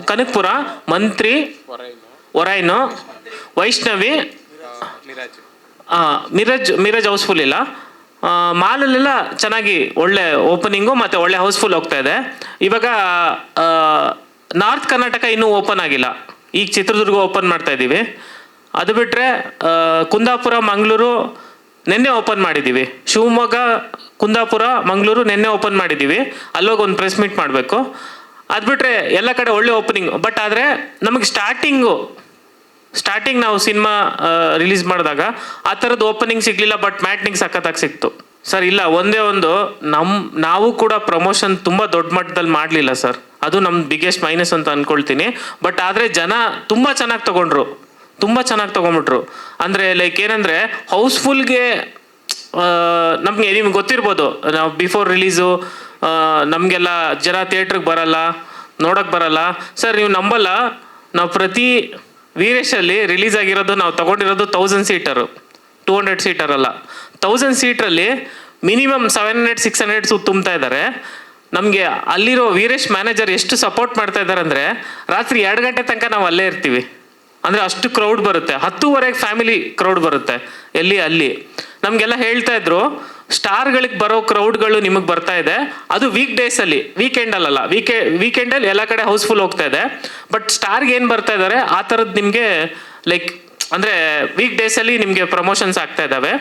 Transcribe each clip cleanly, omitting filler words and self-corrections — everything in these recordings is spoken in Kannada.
ಕನಕಪುರ, ಮಂತ್ರಿ, ಒರೈನು, ವೈಷ್ಣವಿ, ಮಿರಜ್ ಹೌಸ್ಫುಲ್ ಇಲ್ಲ. ಮಾಲಲ್ಲೆಲ್ಲ ಚೆನ್ನಾಗಿ ಒಳ್ಳೆ ಓಪನಿಂಗು ಮತ್ತು ಒಳ್ಳೆ ಹೌಸ್ಫುಲ್ ಹೋಗ್ತಾ ಇದೆ. ಇವಾಗ ನಾರ್ತ್ ಕರ್ನಾಟಕ ಇನ್ನೂ ಓಪನ್ ಆಗಿಲ್ಲ, ಈಗ ಚಿತ್ರದುರ್ಗ ಓಪನ್ ಮಾಡ್ತಾ ಇದ್ದೀವಿ. ಅದು ಬಿಟ್ಟರೆ ಕುಂದಾಪುರ, ಮಂಗಳೂರು ನಿನ್ನೆ ಓಪನ್ ಮಾಡಿದ್ದೀವಿ. ಶಿವಮೊಗ್ಗ, ಕುಂದಾಪುರ, ಮಂಗಳೂರು ನಿನ್ನೆ ಓಪನ್ ಮಾಡಿದ್ದೀವಿ. ಅಲ್ಲೋಗಿ ಒಂದು ಪ್ರೆಸ್ ಮೀಟ್ ಮಾಡಬೇಕು. ಅದು ಬಿಟ್ಟರೆ ಎಲ್ಲ ಕಡೆ ಒಳ್ಳೆ ಓಪನಿಂಗ್. ಬಟ್ ಆದರೆ ನಮಗೆ ಸ್ಟಾರ್ಟಿಂಗ್ ನಾವು ಸಿನಿಮಾ ರಿಲೀಸ್ ಮಾಡಿದಾಗ ಆ ಥರದ್ದು ಓಪನಿಂಗ್ ಸಿಗಲಿಲ್ಲ, ಬಟ್ ಮ್ಯಾಟ್ನಿಂಗ್ ಸಖತ್ತಾಗಿ ಸಿಕ್ತು ಸರ್. ಇಲ್ಲ, ಒಂದೇ ಒಂದು ನಾವು ಕೂಡ ಪ್ರಮೋಷನ್ ತುಂಬ ದೊಡ್ಡ ಮಟ್ಟದಲ್ಲಿ ಮಾಡಲಿಲ್ಲ ಸರ್. ಅದು ನಮ್ಮ ಬಿಗ್ಗೆಸ್ಟ್ ಮೈನಸ್ ಅಂತ ಅಂದ್ಕೊಳ್ತೀನಿ. ಬಟ್ ಆದರೆ ಜನ ತುಂಬ ಚೆನ್ನಾಗಿ ತೊಗೊಂಬಿಟ್ರು. ಅಂದರೆ ಲೈಕ್ ಏನಂದರೆ ಹೌಸ್ಫುಲ್ಗೆ ನಿಮ್ಗೆ ಗೊತ್ತಿರ್ಬೋದು, ನಾವು ಬಿಫೋರ್ ರಿಲೀಸು ನಮಗೆಲ್ಲ ಜನ ಥಿಯೇಟ್ರಿಗೆ ಬರಲ್ಲ, ನೋಡೋಕ್ಕೆ ಬರಲ್ಲ ಸರ್. ನೀವು ನಂಬಲ್ಲ, ನಾವು ಪ್ರತಿ ವೀರೇಶಲ್ಲಿ ರಿಲೀಸ್ ಆಗಿರೋದು ನಾವು ತೊಗೊಂಡಿರೋದು 1000 ಸೀಟರು, 200 ಸೀಟರ್ ಅಲ್ಲ. 1000 ಸೀಟ್ರಲ್ಲಿ ಮಿನಿಮಮ್ 700-600 ತುಂಬ್ತಾ ಇದ್ದಾರೆ. ನಮಗೆ ಅಲ್ಲಿರೋ ವೀರೇಶ್ ಮ್ಯಾನೇಜರ್ ಎಷ್ಟು ಸಪೋರ್ಟ್ ಮಾಡ್ತಾ ಇದ್ದಾರೆ ಅಂದರೆ ರಾತ್ರಿ 2 ಗಂಟೆ ತನಕ ನಾವು ಅಲ್ಲೇ ಇರ್ತೀವಿ. ಅಂದರೆ ಅಷ್ಟು ಕ್ರೌಡ್ ಬರುತ್ತೆ. 10:30 ಫ್ಯಾಮಿಲಿ ಕ್ರೌಡ್ ಬರುತ್ತೆ. ಅಲ್ಲಿ ನಮಗೆಲ್ಲ ಹೇಳ್ತಾ ಇದ್ರು, ಸ್ಟಾರ್ಗಳಿಗೆ ಬರೋ ಕ್ರೌಡ್ಗಳು ನಿಮಗೆ ಬರ್ತಾ ಇದೆ, ಅದು ವೀಕ್ ಡೇಸಲ್ಲಿ, ವೀಕೆಂಡಲ್ಲ. ವೀಕೆಂಡಲ್ಲಿ ಎಲ್ಲ ಕಡೆ ಹೌಸ್ಫುಲ್ ಹೋಗ್ತಾ ಇದೆ. ಬಟ್ ಸ್ಟಾರ್ಗೆ ಏನು ಬರ್ತಾ ಇದ್ದಾರೆ ಆ ಥರದ್ದು ನಿಮಗೆ ಲೈಕ್ ಅಂದರೆ ವೀಕ್ ಡೇಸಲ್ಲಿ ನಿಮಗೆ ಪ್ರಮೋಷನ್ಸ್ ಆಗ್ತಾ ಇದ್ದಾವೆ.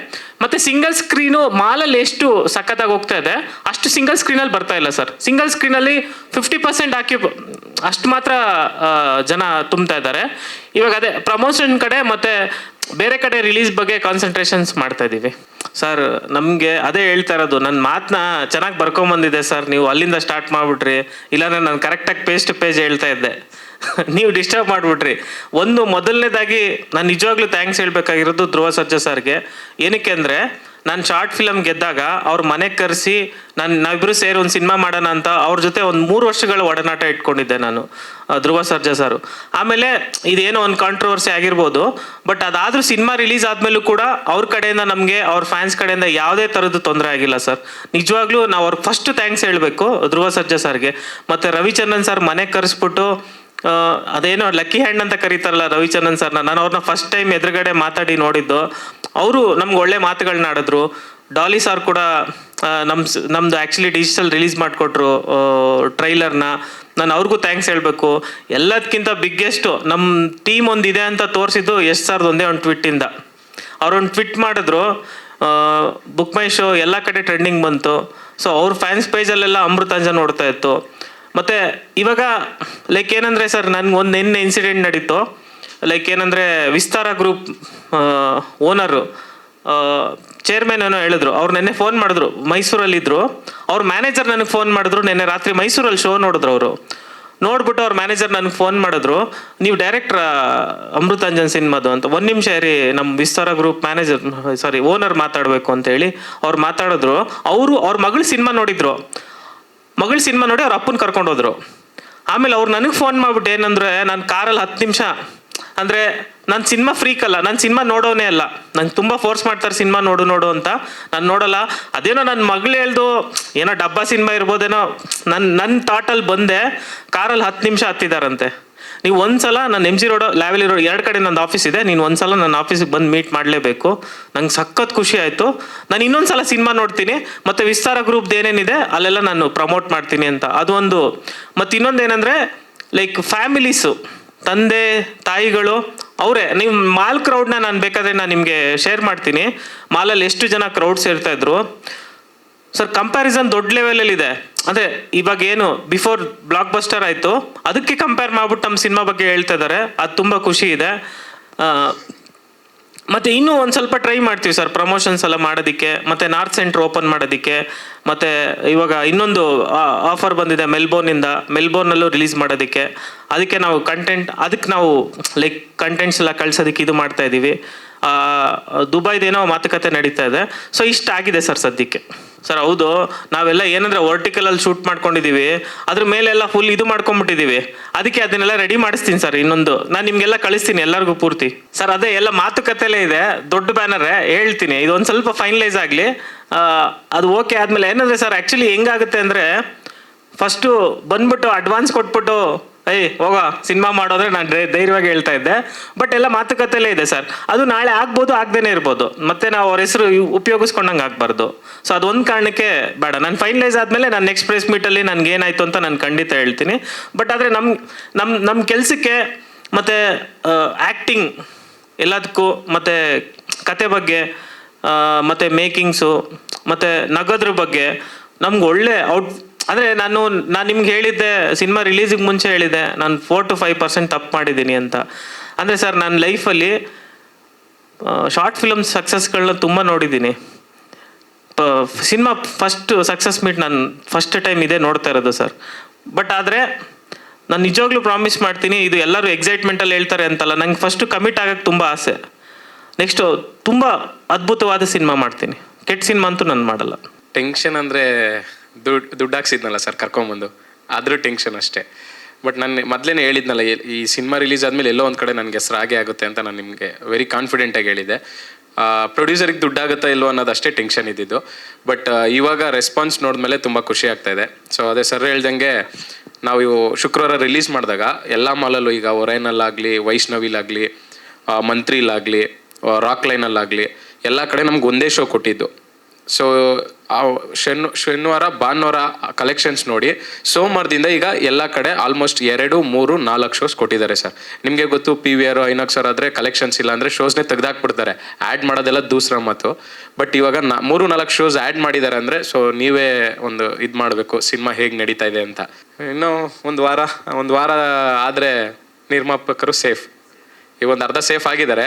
ಮತ್ತು ಸಿಂಗಲ್ ಸ್ಕ್ರೀನು ಮಾಲಲ್ಲಿ ಎಷ್ಟು ಸಖತ್ತಾಗಿ ಹೋಗ್ತಾ ಇದೆ ಅಷ್ಟು ಸಿಂಗಲ್ ಸ್ಕ್ರೀನಲ್ಲಿ ಬರ್ತಾ ಇಲ್ಲ ಸರ್. ಸಿಂಗಲ್ ಸ್ಕ್ರೀನಲ್ಲಿ 50% ಅಷ್ಟು ಮಾತ್ರ ಜನ ತುಂಬ್ತಾ ಇದ್ದಾರೆ. ಇವಾಗ ಅದೇ ಪ್ರಮೋಷನ್ ಕಡೆ ಮತ್ತು ಬೇರೆ ಕಡೆ ರಿಲೀಸ್ ಬಗ್ಗೆ ಕಾನ್ಸಂಟ್ರೇಷನ್ಸ್ ಮಾಡ್ತಾ ಇದ್ದೀವಿ ಸರ್. ನಮಗೆ ಅದೇ ಹೇಳ್ತಾ ಇರೋದು, ನನ್ನ ಮಾತನ್ನ ಚೆನ್ನಾಗಿ ಬರ್ಕೊಂಬಂದಿದೆ ಸರ್. ನೀವು ಅಲ್ಲಿಂದ ಸ್ಟಾರ್ಟ್ ಮಾಡಿಬಿಟ್ರಿ, ಇಲ್ಲಾಂದ್ರೆ ನಾನು ಕರೆಕ್ಟಾಗಿ ಪೇಜ್ ಟು ಪೇಜ್ ಹೇಳ್ತಾ ಇದ್ದೆ, ನೀವು ಡಿಸ್ಟರ್ಬ್ ಮಾಡಿಬಿಟ್ರಿ. ಮೊದಲನೇದಾಗಿ ನಾನು ನಿಜವಾಗ್ಲೂ ಥ್ಯಾಂಕ್ಸ್ ಹೇಳ್ಬೇಕಾಗಿರೋದು ಧ್ರುವ ಸರ್ಜಾ ಸರ್ಗೆ. ಏನಕ್ಕೆ ಅಂದರೆ ನಾನು ಶಾರ್ಟ್ ಫಿಲಮ್ ಗೆದ್ದಾಗ ಅವ್ರ ಮನೆಗೆ ಕರೆಸಿ ನಾವಿಬ್ಬರು ಸೇರಿ ಒಂದು ಸಿನಿಮಾ ಮಾಡೋಣ ಅಂತ ಅವ್ರ ಜೊತೆ ಒಂದು 3 ವರ್ಷಗಳ ಒಡನಾಟ ಇಟ್ಕೊಂಡಿದ್ದೆ ನಾನು, ಧ್ರುವ ಸರ್ಜಾ ಸರು. ಆಮೇಲೆ ಇದೇನೋ ಒಂದು ಕಾಂಟ್ರವರ್ಸಿ ಆಗಿರ್ಬೋದು, ಬಟ್ ಅದಾದರೂ ಸಿನಿಮಾ ರಿಲೀಸ್ ಆದಮೇಲೂ ಕೂಡ ಅವ್ರ ಕಡೆಯಿಂದ ನಮಗೆ, ಅವ್ರ ಫ್ಯಾನ್ಸ್ ಕಡೆಯಿಂದ ಯಾವುದೇ ಥರದ್ದು ತೊಂದರೆ ಆಗಿಲ್ಲ ಸರ್. ನಿಜವಾಗ್ಲೂ ನಾವು ಅವ್ರಿಗೆ ಫಸ್ಟ್ ಥ್ಯಾಂಕ್ಸ್ ಹೇಳಬೇಕು ಧ್ರುವ ಸರ್ಜಾ ಸರ್ಗೆ. ಮತ್ತು ರವಿಚಂದ್ರನ್ ಸರ್ ಮನೆಗೆ ಕರೆಸ್ಬಿಟ್ಟು ಅದೇನೋ ಲಕ್ಕಿ ಹ್ಯಾಂಡ್ ಅಂತ ಕರೀತಾರಲ್ಲ ರವಿಚಂದ್ರನ್ ಸರ್ನ, ನಾನು ಅವ್ರನ್ನ ಫಸ್ಟ್ ಟೈಮ್ ಎದುರುಗಡೆ ಮಾತಾಡಿ ನೋಡಿದ್ದು. ಅವರು ನಮ್ಗೆ ಒಳ್ಳೆ ಮಾತುಗಳನ್ನ ಆಡಿದ್ರು. ಡಾಲಿ ಸರ್ ಕೂಡ ನಮ್ಮದು ಆ್ಯಕ್ಚುಲಿ ಡಿಜಿಟಲ್ ರಿಲೀಸ್ ಮಾಡಿಕೊಟ್ರು ಟ್ರೈಲರ್ನ. ನಾನು ಅವ್ರಿಗೂ ಥ್ಯಾಂಕ್ಸ್ ಹೇಳಬೇಕು. ಎಲ್ಲದಕ್ಕಿಂತ ಬಿಗ್ಗೆಸ್ಟು ನಮ್ಮ ಟೀಮ್ ಒಂದಿದೆ ಅಂತ ತೋರಿಸಿದ್ದು ಸರ್ದು ಒಂದೇ ಒಂದು ಟ್ವಿಟ್ಟಿಂದ. ಅವ್ರೊಂದು ಟ್ವಿಟ್ ಮಾಡಿದ್ರು, ಬುಕ್ ಮೈ ಶೋ ಎಲ್ಲ ಕಡೆ ಟ್ರೆಂಡಿಂಗ್ ಬಂತು. ಸೊ ಅವ್ರ ಫ್ಯಾನ್ಸ್ ಪೇಜಲ್ಲೆಲ್ಲ ಅಮೃತಾಂಜನ್ ನೋಡ್ತಾ ಇತ್ತು. ಮತ್ತು ಇವಾಗ ಲೈಕ್ ಏನಂದರೆ ಸರ್, ನನಗೆ ಒಂದು ನಿನ್ನೆ ಇನ್ಸಿಡೆಂಟ್ ನಡೀತು. ಲೈಕ್ ಏನಂದರೆ ವಿಸ್ತಾರ ಗ್ರೂಪ್ ಓನರು ಚೇರ್ಮನ್ ಏನೋ ಹೇಳಿದ್ರು, ಅವ್ರು ನೆನ್ನೆ ಫೋನ್ ಮಾಡಿದ್ರು, ಮೈಸೂರಲ್ಲಿದ್ದರು. ಅವ್ರ ಮ್ಯಾನೇಜರ್ ನನಗೆ ಫೋನ್ ಮಾಡಿದ್ರು, ನೆನ್ನೆ ರಾತ್ರಿ ಮೈಸೂರಲ್ಲಿ ಶೋ ನೋಡಿದ್ರು. ಅವರು ನೋಡ್ಬಿಟ್ಟು ಅವ್ರ ಮ್ಯಾನೇಜರ್ ನನಗೆ ಫೋನ್ ಮಾಡಿದ್ರು, ನೀವು ಡೈರೆಕ್ಟ್ರ ಅಮೃತಾಂಜನ್ ಸಿನಿಮಾದು ಅಂತ. 1 ನಿಮಿಷ ಇರಿ, ನಮ್ಮ ವಿಸ್ತಾರ ಗ್ರೂಪ್ ಓನರ್ ಮಾತಾಡಬೇಕು ಅಂತೇಳಿ ಅವ್ರು ಮಾತಾಡಿದ್ರು. ಅವ್ರ ಮಗಳ ಸಿನಿಮಾ ನೋಡಿದ್ರು. ಮಗಳ ಸಿನಿಮಾ ನೋಡಿ ಅವ್ರ ಅಪ್ಪನ ಕರ್ಕೊಂಡೋದ್ರು. ಆಮೇಲೆ ಅವ್ರು ನನಗೆ ಫೋನ್ ಮಾಡಿಬಿಟ್ಟು ಏನಂದರೆ, ನಾನು ಕಾರಲ್ಲಿ 10 ನಿಮಿಷ, ಅಂದರೆ ನಾನು ಸಿನಿಮಾ ಫ್ರೀಕಲ್ಲ, ನಾನು ಸಿನಿಮಾ ನೋಡೋನೇ ಅಲ್ಲ, ನಂಗೆ ತುಂಬ ಫೋರ್ಸ್ ಮಾಡ್ತಾರೆ ಸಿನಿಮಾ ನೋಡು ಅಂತ. ನಾನು ನೋಡಲ್ಲ. ಅದೇನೋ ನನ್ನ ಮಗಳು ಹೇಳ್ದು ಏನೋ ಡಬ್ಬಾ ಸಿನಿಮಾ ಇರ್ಬೋದೇನೋ, ನನ್ನ ಥಾಟಲ್ಲಿ ಬಂದೆ. ಕಾರಲ್ಲಿ 10 ನಿಮಿಷ ಹತ್ತಿದಾರಂತೆ. ನೀವು ಒಂದ್ಸಲ ನಾನು MG ರೋಡ್, ಲ್ಯಾವೆಲಿ ರೋಡ್ 2 ಕಡೆ ನಂದು ಆಫೀಸ್ ಇದೆ, ನೀನು ಒಂದ್ಸಲ ನನ್ನ ಆಫೀಸಿಗೆ ಬಂದು ಮೀಟ್ ಮಾಡಲೇಬೇಕು. ನಂಗೆ ಸಖತ್ ಖುಷಿ ಆಯಿತು. ನಾನು ಇನ್ನೊಂದ್ಸಲ ಸಿನಿಮಾ ನೋಡ್ತೀನಿ, ಮತ್ತು ವಿಸ್ತಾರ ಗ್ರೂಪ್ದು ಏನೇನಿದೆ ಅಲ್ಲೆಲ್ಲ ನಾನು ಪ್ರಮೋಟ್ ಮಾಡ್ತೀನಿ ಅಂತ. ಅದು ಒಂದು. ಮತ್ತು ಇನ್ನೊಂದು ಏನಂದರೆ ಲೈಕ್ ಫ್ಯಾಮಿಲೀಸು, ತಂದೆ ತಾಯಿಗಳು ಅವರೇ. ನೀವು ಮಾಲ್ ಕ್ರೌಡ್ನ ನಾನು ಬೇಕಾದರೆ ನಾನು ನಿಮಗೆ ಶೇರ್ ಮಾಡ್ತೀನಿ. ಮಾಲಲ್ಲಿ ಎಷ್ಟು ಜನ ಕ್ರೌಡ್ ಸೇರ್ತಾಯಿದ್ರು ಸರ್. ಕಂಪ್ಯಾರಿಸನ್ ದೊಡ್ಡ ಲೆವೆಲಲ್ಲಿದೆ. ಅಂದರೆ ಇವಾಗ ಏನು ಬಿಫೋರ್ ಬ್ಲಾಕ್ ಬಸ್ಟರ್ ಆಯಿತು, ಅದಕ್ಕೆ ಕಂಪೇರ್ ಮಾಡ್ಬಿಟ್ಟು ನಮ್ಮ ಸಿನಿಮಾ ಬಗ್ಗೆ ಹೇಳ್ತಾ ಇದ್ದಾರೆ. ಅದು ತುಂಬ ಖುಷಿ ಇದೆ. ಮತ್ತು ಇನ್ನೂ ಒಂದು ಸ್ವಲ್ಪ ಟ್ರೈ ಮಾಡ್ತೀವಿ ಸರ್ ಪ್ರಮೋಷನ್ಸ್ ಎಲ್ಲ ಮಾಡೋದಕ್ಕೆ, ಮತ್ತು ನಾರ್ತ್ ಸೆಂಟ್ರ್ ಓಪನ್ ಮಾಡೋದಕ್ಕೆ. ಮತ್ತು ಇವಾಗ ಇನ್ನೊಂದು ಆಫರ್ ಬಂದಿದೆ ಮೆಲ್ಬೋರ್ನಲ್ಲೂ ರಿಲೀಸ್ ಮಾಡೋದಕ್ಕೆ. ಅದಕ್ಕೆ ನಾವು ಲೈಕ್ ಕಂಟೆಂಟ್ಸ್ ಎಲ್ಲ ಕಳ್ಸೋದಕ್ಕೆ ಇದು ಮಾಡ್ತಾಯಿದ್ದೀವಿ. ದುಬೈದೇನೋ ಮಾತುಕತೆ ನಡೀತಾ ಇದೆ. ಸೊ ಇಷ್ಟ ಆಗಿದೆ ಸರ್ ಸದ್ಯಕ್ಕೆ. ಸರ್ ಹೌದು, ನಾವೆಲ್ಲ ಏನಂದರೆ ವರ್ಟಿಕಲಲ್ಲಿ ಶೂಟ್ ಮಾಡ್ಕೊಂಡಿದ್ದೀವಿ, ಅದ್ರ ಮೇಲೆಲ್ಲ ಫುಲ್ ಇದು ಮಾಡ್ಕೊಂಬಿಟ್ಟಿದ್ದೀವಿ. ಅದಕ್ಕೆ ಅದನ್ನೆಲ್ಲ ರೆಡಿ ಮಾಡಿಸ್ತೀನಿ ಸರ್. ಇನ್ನೊಂದು ನಾನು ನಿಮಗೆಲ್ಲ ಕಳಿಸ್ತೀನಿ ಎಲ್ಲರಿಗೂ ಪೂರ್ತಿ ಸರ್. ಅದೇ ಎಲ್ಲ ಮಾತುಕತೆಲೇ ಇದೆ, ದೊಡ್ಡ ಬ್ಯಾನರೇ, ಹೇಳ್ತೀನಿ. ಇದೊಂದು ಸ್ವಲ್ಪ ಫೈನಲೈಸ್ ಆಗಲಿ. ಅದು ಓಕೆ ಆದಮೇಲೆ ಏನಂದರೆ ಸರ್, ಆ್ಯಕ್ಚುಲಿ ಹೆಂಗಾಗುತ್ತೆ ಅಂದರೆ, ಫಸ್ಟು ಬಂದ್ಬಿಟ್ಟು ಅಡ್ವಾನ್ಸ್ ಕೊಟ್ಬಿಟ್ಟು ಹೋಗೋ ಸಿನಿಮಾ ಮಾಡೋದ್ರೆ ನಾನು ಧೈರ್ಯವಾಗಿ ಹೇಳ್ತಾ ಇದ್ದೆ. ಬಟ್ ಎಲ್ಲ ಮಾತುಕತೆಯಲ್ಲೇ ಇದೆ ಸರ್. ಅದು ನಾಳೆ ಆಗ್ಬೋದು, ಆಗದೇನೆ ಇರ್ಬೋದು. ಮತ್ತೆ ನಾವು ಅವ್ರ ಹೆಸರು ಉಪಯೋಗಿಸ್ಕೊಂಡಂಗೆ ಆಗಬಾರ್ದು. ಸೊ ಅದೊಂದು ಕಾರಣಕ್ಕೆ ಬೇಡ. ನಾನು ಫೈನಲೈಸ್ ಆದಮೇಲೆ ನಾನು ನೆಕ್ಸ್ಟ್ ಪ್ರೆಸ್ ಮೀಟಲ್ಲಿ ನನಗೆ ಏನಾಯಿತು ಅಂತ ನಾನು ಖಂಡಿತ ಹೇಳ್ತೀನಿ. ಬಟ್ ಆದರೆ ನಮ್ಮ ಕೆಲಸಕ್ಕೆ ಮತ್ತು ಆ್ಯಕ್ಟಿಂಗ್ ಎಲ್ಲದಕ್ಕೂ ಮತ್ತು ಕತೆ ಬಗ್ಗೆ ಮತ್ತು ಮೇಕಿಂಗ್ಸು ಮತ್ತು ನಗದ್ರ ಬಗ್ಗೆ ನಮ್ಗೆ ಒಳ್ಳೆ ಅಂದರೆ ನಾನು ನಿಮ್ಗೆ ಹೇಳಿದ್ದೆ, ಸಿನಿಮಾ ರಿಲೀಸಿಗೆ ಮುಂಚೆ ಹೇಳಿದ್ದೆ, ನಾನು 4 to 5% ತಪ್ಪು ಮಾಡಿದ್ದೀನಿ ಅಂತ. ಅಂದರೆ ಸರ್ ನನ್ನ ಲೈಫಲ್ಲಿ ಶಾರ್ಟ್ ಫಿಲಮ್ ಸಕ್ಸಸ್ಗಳನ್ನ ತುಂಬ ನೋಡಿದ್ದೀನಿ. ಸಿನಿಮಾ ಫಸ್ಟ್ ಸಕ್ಸಸ್ ಮೀಟ್ ನಾನು ಫಸ್ಟ್ ಟೈಮ್ ಇದೇ ನೋಡ್ತಾ ಇರೋದು ಸರ್. ಬಟ್ ಆದರೆ ನಾನು ನಿಜವಾಗ್ಲೂ ಪ್ರಾಮಿಸ್ ಮಾಡ್ತೀನಿ, ಇದು ಎಲ್ಲರೂ ಎಕ್ಸೈಟ್ಮೆಂಟಲ್ಲಿ ಹೇಳ್ತಾರೆ ಅಂತಲ್ಲ, ನಂಗೆ ಫಸ್ಟು ಕಮಿಟ್ ಆಗೋಕ್ಕೆ ತುಂಬ ಆಸೆ. ನೆಕ್ಸ್ಟು ತುಂಬ ಅದ್ಭುತವಾದ ಸಿನಿಮಾ ಮಾಡ್ತೀನಿ. ಕೆಟ್ಟ ಸಿನಿಮಾ ಅಂತೂ ನಾನು ಮಾಡಲ್ಲ. ಟೆನ್ಷನ್ ಅಂದರೆ ದುಡ್ಡು ಹಾಕ್ಸಿದ್ನಲ್ಲ ಸರ್ ಕರ್ಕೊಂಬಂದು, ಅದ್ರ ಟೆನ್ಷನ್ ಅಷ್ಟೇ. ಬಟ್ ನಾನು ಮೊದಲೇ ಹೇಳಿದ್ನಲ್ಲ, ಈ ಸಿನಿಮಾ ರಿಲೀಸ್ ಆದಮೇಲೆ ಎಲ್ಲೋ ಒಂದು ಕಡೆ ನನಗೆ ಹೆಸರು ಆಗೇ ಆಗುತ್ತೆ ಅಂತ ನಾನು ನಿಮಗೆ ವೆರಿ ಕಾನ್ಫಿಡೆಂಟಾಗಿ ಹೇಳಿದ್ದೆ. ಪ್ರೊಡ್ಯೂಸರಿಗೆ ದುಡ್ಡಾಗುತ್ತಾ ಇಲ್ವೋ ಅನ್ನೋದು ಅಷ್ಟೇ ಟೆನ್ಷನ್ ಇದ್ದಿದ್ದು. ಬಟ್ ಇವಾಗ ರೆಸ್ಪಾನ್ಸ್ ನೋಡಿದ್ಮೇಲೆ ತುಂಬ ಖುಷಿ ಆಗ್ತಾಯಿದೆ. ಸೊ ಅದೇ ಸರ್ ಹೇಳ್ದಂಗೆ ನಾವು ಶುಕ್ರವಾರ ರಿಲೀಸ್ ಮಾಡಿದಾಗ ಎಲ್ಲ ಮಾಲಲ್ಲೂ ಈಗ ಒರೈನಲ್ಲಾಗಲಿ, ವೈಷ್ಣವಿಲಾಗಲಿ, ಮಂತ್ರಿಲಾಗಲಿ, ರಾಕ್ ಲೈನಲ್ಲಾಗಲಿ ಎಲ್ಲ ಕಡೆ ನಮ್ಗೆ ಒಂದೇ ಶೋ ಕೊಟ್ಟಿದ್ದು. ಸೊ ಶನಿವಾರ ಭಾನುವಾರ ಕಲೆಕ್ಷನ್ಸ್ ನೋಡಿ ಸೋಮವಾರದಿಂದ ಈಗ ಎಲ್ಲ ಕಡೆ ಆಲ್ಮೋಸ್ಟ್ 2, 3, 4 ಶೋಸ್ ಕೊಟ್ಟಿದ್ದಾರೆ ಸರ್. ನಿಮಗೆ ಗೊತ್ತು, PVR, ಐನಾಕ್ಸ್ ಆದರೆ ಕಲೆಕ್ಷನ್ಸ್ ಇಲ್ಲ ಅಂದರೆ ಶೋಸ್ನೇ ತೆಗೆದಾಕ್ಬಿಡ್ತಾರೆ. ಆ್ಯಡ್ ಮಾಡೋದೆಲ್ಲ ದೂಸರ ಮಾತು. ಬಟ್ ಇವಾಗ 3-4 ಶೋಸ್ ಆ್ಯಡ್ ಮಾಡಿದ್ದಾರೆ ಅಂದರೆ ಸೊ ನೀವೇ ಒಂದು ಇದು ಮಾಡಬೇಕು ಸಿನಿಮಾ ಹೇಗೆ ನಡೀತಾ ಇದೆ ಅಂತ. ಇನ್ನೂ ಒಂದು ವಾರ ಆದರೆ ನಿರ್ಮಾಪಕರು ಸೇಫ್. ಈಗ ಒಂದು ಅರ್ಧ ಸೇಫ್ ಆಗಿದ್ದಾರೆ.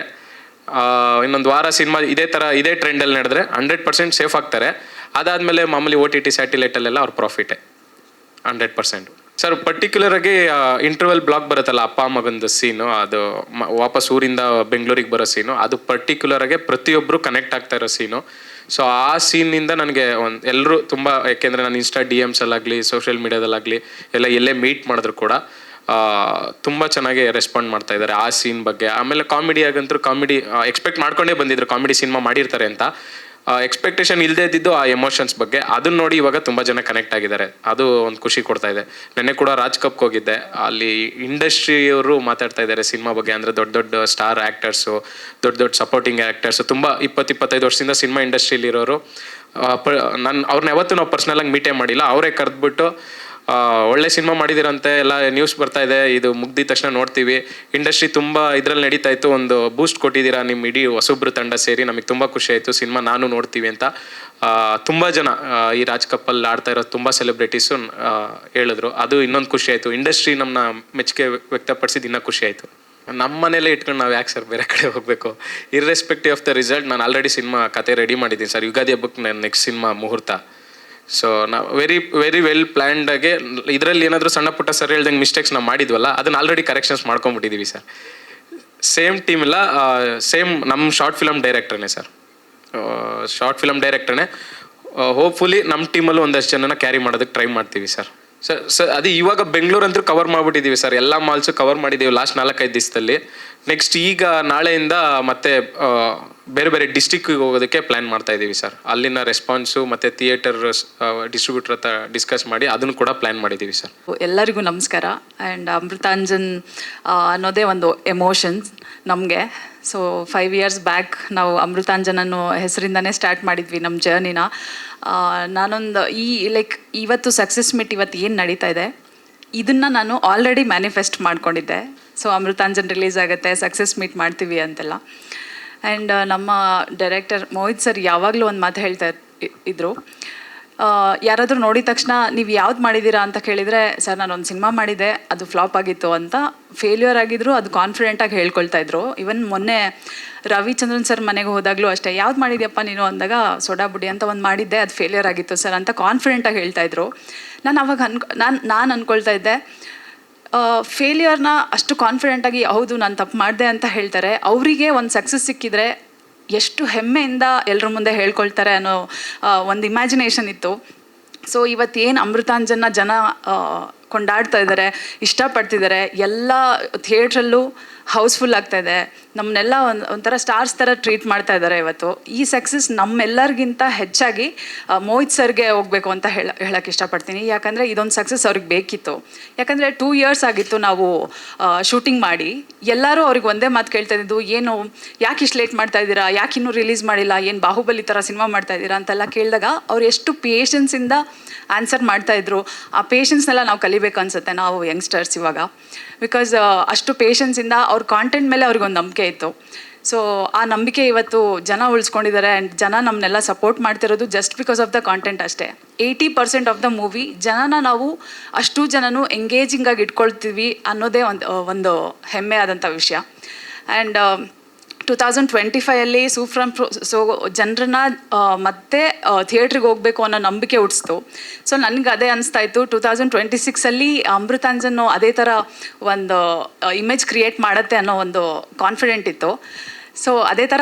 ಇನ್ನೊಂದು ವಾರ ಸಿನಿಮಾ ಇದೇ ಟ್ರೆಂಡಲ್ಲಿ ನಡೆದ್ರೆ 100% ಸೇಫ್ ಆಗ್ತಾರೆ. ಅದಾದಮೇಲೆ ಮಾಮೂಲಿ OTT ಸ್ಯಾಟಿಲೈಟಲ್ಲೆಲ್ಲ ಅವ್ರ ಪ್ರಾಫಿಟೇ 100%. ಸರ್ ಪರ್ಟಿಕ್ಯುಲರಾಗಿ ಇಂಟರ್ವಲ್ ಬ್ಲಾಕ್ ಬರುತ್ತಲ್ಲ, ಅಪ್ಪ ಮಗಂದು ಸೀನು, ಅದು ವಾಪಸ್ ಊರಿಂದ ಬೆಂಗಳೂರಿಗೆ ಬರೋ ಸೀನು, ಅದು ಪರ್ಟಿಕ್ಯುಲರಾಗಿ ಪ್ರತಿಯೊಬ್ಬರು ಕನೆಕ್ಟ್ ಆಗ್ತಾ ಇರೋ ಸೀನು. ಸೊ ಆ ಸೀನಿಂದ ನನಗೆ ಎಲ್ಲರೂ ತುಂಬ, ಯಾಕೆಂದರೆ ನಾನು ಇನ್ಸ್ಟಾ DMs ಅಲ್ಲಾಗಲಿ, ಸೋಷಿಯಲ್ ಮೀಡಿಯಾದಲ್ಲಾಗಲಿ ಎಲ್ಲೇ ಮೀಟ್ ಮಾಡಿದ್ರು ಕೂಡ ತುಂಬ ಚೆನ್ನಾಗಿ ರೆಸ್ಪಾಂಡ್ ಮಾಡ್ತಾ ಇದ್ದಾರೆ ಆ ಸೀನ್ ಬಗ್ಗೆ. ಆಮೇಲೆ ಕಾಮಿಡಿಯಾಗಂತೂ ಕಾಮಿಡಿ ಎಕ್ಸ್ಪೆಕ್ಟ್ ಮಾಡ್ಕೊಂಡೇ ಬಂದಿದ್ರು, ಕಾಮಿಡಿ ಸಿನಿಮಾ ಮಾಡಿರ್ತಾರೆ ಅಂತ. ಎಕ್ಸ್ಪೆಕ್ಟೇಷನ್ ಇಲ್ಲದೇ ಇದ್ದಿದ್ದು ಆ ಎಮೋಷನ್ಸ್ ಬಗ್ಗೆ. ಅದನ್ನ ನೋಡಿ ಇವಾಗ ತುಂಬ ಜನ ಕನೆಕ್ಟ್ ಆಗಿದ್ದಾರೆ. ಅದು ಒಂದು ಖುಷಿ ಕೊಡ್ತಾ ಇದೆ. ನೆನ್ನೆ ಕೂಡ ರಾಜ್ ಕಪ್ಗೆ ಹೋಗಿದ್ದೆ, ಅಲ್ಲಿ ಇಂಡಸ್ಟ್ರಿಯವರು ಮಾತಾಡ್ತಾ ಇದ್ದಾರೆ ಸಿನಿಮಾ ಬಗ್ಗೆ. ಅಂದರೆ ದೊಡ್ಡ ಸ್ಟಾರ್ ಆ್ಯಕ್ಟರ್ಸು, ದೊಡ್ಡ ಸಪೋರ್ಟಿಂಗ್ ಆ್ಯಕ್ಟರ್ಸು, ತುಂಬ 20-25 ವರ್ಷದಿಂದ ಸಿನಿಮಾ ಇಂಡಸ್ಟ್ರಿಲಿರೋರು. ಅವ್ರನ್ನ ಯಾವತ್ತೂ ನಾವು ಪರ್ಸ್ನಲಾಗಿ ಮೀಟೇ ಮಾಡಿಲ್ಲ. ಅವರೇ ಕರೆದ್ಬಿಟ್ಟು ಒಳ್ಳೆ ಸಿನಿಮಾ ಮಾಡಿದಿರಂತೆ, ಎಲ್ಲ ನ್ಯೂಸ್ ಬರ್ತಾ ಇದೆ, ಇದು ಮುಗ್ದಿದ ತಕ್ಷಣ ನೋಡ್ತೀವಿ, ಇಂಡಸ್ಟ್ರಿ ತುಂಬ ಇದರಲ್ಲಿ ನಡೀತಾ ಇತ್ತು, ಒಂದು ಬೂಸ್ಟ್ ಕೊಟ್ಟಿದ್ದೀರಾ ನಿಮ್ಮ ಇಡೀ ಹೊಸಬ್ರು ತಂಡ ಸೇರಿ, ನಮಗೆ ತುಂಬ ಖುಷಿ ಆಯಿತು, ಸಿನಿಮಾ ನಾನು ನೋಡ್ತೀವಿ ಅಂತ ತುಂಬ ಜನ ಈ ರಾಜ್ ಕಪ್ಪಲ್ಲಿ ಆಡ್ತಾ ಇರೋ ತುಂಬ ಸೆಲೆಬ್ರಿಟೀಸು ಹೇಳಿದ್ರು. ಅದು ಇನ್ನೊಂದು ಖುಷಿ ಆಯಿತು. ಇಂಡಸ್ಟ್ರಿ ನಮ್ಮನ್ನ ಮೆಚ್ಚುಗೆ ವ್ಯಕ್ತಪಡಿಸಿದ್ದು ಇನ್ನೂ ಖುಷಿ ಆಯಿತು. ನಮ್ಮ ಮನೇಲೇ ಇಟ್ಕೊಂಡು ನಾವು ಯಾಕೆ ಸರ್ ಬೇರೆ ಕಡೆ ಹೋಗಬೇಕು? ಇರ್ರೆಸ್ಪೆಕ್ಟಿವ್ ಆಫ್ ದ ರಿಸಲ್ಟ್ ನಾನು ಆಲ್ರೆಡಿ ಸಿನಿಮಾ ಕತೆ ರೆಡಿ ಮಾಡಿದ್ದೀನಿ ಸರ್. ಯುಗಾದಿ ಹಬ್ಬಕ್ಕೆ ನನ್ನ ನೆಕ್ಸ್ಟ್ ಸಿನಿಮಾ ಮುಹೂರ್ತ. ಸೊ ನಾವು ವೆರಿ ವೆಲ್ ಪ್ಲ್ಯಾನ್ಡಾಗೆ ಇದರಲ್ಲಿ ಏನಾದರೂ ಸಣ್ಣ ಪುಟ್ಟ ಸರ್ ಹೇಳ್ದಂಗೆ ಮಿಸ್ಟೇಕ್ಸ್ ನಾವು ಮಾಡಿದ್ವಲ್ಲ, ಅದನ್ನು ಆಲ್ರೆಡಿ ಕರೆಕ್ಷನ್ಸ್ ಮಾಡ್ಕೊಂಬಿಟ್ಟಿದ್ದೀವಿ ಸರ್. ಸೇಮ್ ಟೀಮ್ ಇಲ್ಲ, ಸೇಮ್ ನಮ್ಮ ಶಾರ್ಟ್ ಫಿಲಮ್ ಡೈರೆಕ್ಟ್ರೇ ಸರ್. ಶಾರ್ಟ್ ಫಿಲಮ್ ಡೈರೆಕ್ಟ್ರೇ. ಹೋಪ್ಫುಲಿ ನಮ್ಮ ಟೀಮಲ್ಲೂ ಒಂದಷ್ಟು ಜನನ ಕ್ಯಾರಿ ಮಾಡೋದಕ್ಕೆ ಟ್ರೈ ಮಾಡ್ತೀವಿ ಸರ್. ಸರ್ ಅದು ಇವಾಗ ಬೆಂಗಳೂರು ಅಂತೂ ಕವರ್ ಮಾಡಿಬಿಟ್ಟಿದ್ದೀವಿ ಸರ್. ಎಲ್ಲ ಮಾಲ್ಸು ಕವರ್ ಮಾಡಿದ್ದೀವಿ ಲಾಸ್ಟ್ 4-5 ದಿವಸದಲ್ಲಿ. ನೆಕ್ಸ್ಟ್ ಈಗ ನಾಳೆಯಿಂದ ಮತ್ತೆ ಬೇರೆ ಡಿಸ್ಟಿಕ್ಕಿಗೆ ಹೋಗೋದಕ್ಕೆ ಪ್ಲ್ಯಾನ್ ಮಾಡ್ತಾ ಇದ್ದೀವಿ ಸರ್. ಅಲ್ಲಿನ ರೆಸ್ಪಾನ್ಸು ಮತ್ತು ಥಿಯೇಟರ್ ಡಿಸ್ಟ್ರಿಬ್ಯೂಟರ್ ಹತ್ರ ಡಿಸ್ಕಸ್ ಮಾಡಿ ಅದನ್ನು ಕೂಡ ಪ್ಲ್ಯಾನ್ ಮಾಡಿದ್ದೀವಿ ಸರ್. ಎಲ್ಲರಿಗೂ ನಮಸ್ಕಾರ. ಆ್ಯಂಡ್ ಅಮೃತಾಂಜನ್ ಅನ್ನೋದೇ ಒಂದು ಎಮೋಷನ್ಸ್ ನಮಗೆ. ಸೊ 5 years ಬ್ಯಾಕ್ ನಾವು ಅಮೃತಾಂಜನ್ ಅನ್ನೋ ಹೆಸರಿಂದನೇ ಸ್ಟಾರ್ಟ್ ಮಾಡಿದ್ವಿ ನಮ್ಮ ಜರ್ನಿನ. ನಾನೊಂದು ಇವತ್ತು ಸಕ್ಸಸ್ ಮೀಟ್ ಇವತ್ತು ಏನು ನಡೀತಾ ಇದೆ ಇದನ್ನು ನಾನು ಆಲ್ರೆಡಿ ಮ್ಯಾನಿಫೆಸ್ಟ್ ಮಾಡ್ಕೊಂಡಿದ್ದೆ. ಸೊ ಅಮೃತಾಂಜನ್ ರಿಲೀಸ್ ಆಗುತ್ತೆ, ಸಕ್ಸಸ್ ಮೀಟ್ ಮಾಡ್ತೀವಿ ಅಂತೆಲ್ಲ. ಆ್ಯಂಡ್ ನಮ್ಮ ಡೈರೆಕ್ಟರ್ ಮೋಹಿತ್ ಸರ್ ಯಾವಾಗಲೂ ಒಂದು ಮಾತು ಹೇಳ್ತಾ ಇದ್ರು, ಯಾರಾದರೂ ನೋಡಿದ ತಕ್ಷಣ ನೀವು ಯಾವ್ದು ಮಾಡಿದ್ದೀರಾ ಅಂತ ಕೇಳಿದರೆ, ಸರ್ ನಾನೊಂದು ಸಿನಿಮಾ ಮಾಡಿದ್ದೆ, ಅದು ಫ್ಲಾಪ್ ಆಗಿತ್ತು ಅಂತ. ಫೇಲ್ಯೂರ್ ಆಗಿದ್ರು ಅದು ಕಾನ್ಫಿಡೆಂಟಾಗಿ ಹೇಳ್ಕೊಳ್ತಾ ಇದ್ರು. ಇವನ್ ಮೊನ್ನೆ ರವಿಚಂದ್ರನ್ ಸರ್ ಮನೆಗೆ ಹೋದಾಗಲೂ ಅಷ್ಟೇ, ಯಾವ್ದು ಮಾಡಿದ್ಯಪ್ಪ ನೀನು ಅಂದಾಗ, ಸೋಡಾ ಬುಡ್ಡಿ ಅಂತ ಒಂದು ಮಾಡಿದ್ದೆ, ಅದು ಫೇಲ್ಯೂರ್ ಆಗಿತ್ತು ಸರ್ ಅಂತ ಕಾನ್ಫಿಡೆಂಟಾಗಿ ಹೇಳ್ತಾ ಇದ್ರು. ನಾನು ಅವಾಗ ನಾನು ಅಂದ್ಕೊಳ್ತಾ ಇದ್ದೆ, ಫೇಲ್ಯೂರ್ನ ಅಷ್ಟು ಕಾನ್ಫಿಡೆಂಟಾಗಿ ಹೌದು ನಾನು ತಪ್ಪು ಮಾಡಿದೆ ಅಂತ ಹೇಳ್ತಾರೆ, ಅವರಿಗೆ ಒಂದು ಸಕ್ಸಸ್ ಸಿಕ್ಕಿದ್ರೆ ಎಷ್ಟು ಹೆಮ್ಮೆಯಿಂದ ಎಲ್ಲರ ಮುಂದೆ ಹೇಳ್ಕೊಳ್ತಾರೆ ಅನ್ನೋ ಒಂದು ಇಮ್ಯಾಜಿನೇಷನ್ ಇತ್ತು. ಸೊ ಇವತ್ತೇನು ಅಮೃತಾಂಜನ್ನ ಜನ ಕೊಂಡಾಡ್ತಾ ಇದ್ದಾರೆ, ಇಷ್ಟಪಡ್ತಿದ್ದಾರೆ, ಎಲ್ಲ ಥಿಯೇಟ್ರಲ್ಲೂ ಹೌಸ್ಫುಲ್ ಆಗ್ತಾ ಇದೆ, ನಮ್ಮನ್ನೆಲ್ಲ ಒಂಥರ ಸ್ಟಾರ್ಸ್ ಥರ ಟ್ರೀಟ್ ಮಾಡ್ತಾ ಇದ್ದಾರೆ ಇವತ್ತು. ಈ ಸಕ್ಸಸ್ ನಮ್ಮೆಲ್ಲರಿಗಿಂತ ಹೆಚ್ಚಾಗಿ ಮೋಹಿತ್ ಸರ್ಗೆ ಹೋಗಬೇಕು ಅಂತ ಹೇಳಕ್ಕೆ ಇಷ್ಟಪಡ್ತೀನಿ. ಯಾಕಂದರೆ ಇದೊಂದು ಸಕ್ಸಸ್ ಅವ್ರಿಗೆ ಬೇಕಿತ್ತು. ಯಾಕಂದರೆ 2 years ಆಗಿತ್ತು ನಾವು ಶೂಟಿಂಗ್ ಮಾಡಿ. ಎಲ್ಲರೂ ಅವ್ರಿಗೆ ಒಂದೇ ಮಾತು ಕೇಳ್ತಾ ಇದ್ದು, ಏನು ಯಾಕೆ ಇಷ್ಟು ಲೇಟ್ ಮಾಡ್ತಾ ಇದ್ದೀರಾ, ಯಾಕೆ ಇನ್ನೂ ರಿಲೀಸ್ ಮಾಡಿಲ್ಲ, ಏನು ಬಾಹುಬಲಿ ಥರ ಸಿನಿಮಾ ಮಾಡ್ತಾ ಇದ್ದೀರಾ ಅಂತೆಲ್ಲ ಕೇಳಿದಾಗ ಅವ್ರು ಎಷ್ಟು ಪೇಷನ್ಸಿಂದ ಆನ್ಸರ್ ಮಾಡ್ತಾಯಿದ್ರು. ಆ ಪೇಷನ್ಸ್ನೆಲ್ಲ ನಾವು ಕಲಿಬೇಕು ಅನ್ಸುತ್ತೆ ನಾವು ಯಂಗ್ಸ್ಟರ್ಸ್ ಇವಾಗ. ಬಿಕಾಸ್ ಅಷ್ಟು ಪೇಷನ್ಸಿಂದ ಅವ್ರ ಕಾಂಟೆಂಟ್ ಮೇಲೆ ಅವ್ರಿಗೊಂದು ನಂಬಿಕೆ ಇತ್ತು. ಸೊ ಆ ನಂಬಿಕೆ ಇವತ್ತು ಜನ ಉಳಿಸ್ಕೊಂಡಿದ್ದಾರೆ. ಆ್ಯಂಡ್ ಜನ ನಮ್ಮನ್ನೆಲ್ಲ ಸಪೋರ್ಟ್ ಮಾಡ್ತಿರೋದು just because of the content ಅಷ್ಟೇ. 80% ಆಫ್ ದ ಮೂವಿ ಜನನ ನಾವು ಅಷ್ಟು ಜನನು ಎಂಗೇಜಿಂಗಾಗಿ ಇಟ್ಕೊಳ್ತೀವಿ ಅನ್ನೋದೇ ಒಂದು ಹೆಮ್ಮೆ ಆದಂಥ ವಿಷಯ. ಆ್ಯಂಡ್ 2025 ಸೊ ಜನರನ್ನ ಮತ್ತೆ ಥಿಯೇಟ್ರಿಗೆ ಹೋಗಬೇಕು ಅನ್ನೋ ನಂಬಿಕೆ ಹುಟ್ಟಿಸ್ತು. ಸೊ ನನಗೆ ಅದೇ ಅನಿಸ್ತಾ ಇತ್ತು, 2026 ಅಮೃತಾಂಜನ್ ಅದೇ ಥರ ಒಂದು ಇಮೇಜ್ ಕ್ರಿಯೇಟ್ ಮಾಡುತ್ತೆ ಅನ್ನೋ ಒಂದು ಕಾನ್ಫಿಡೆಂಟ್ ಇತ್ತು. ಸೊ ಅದೇ ಥರ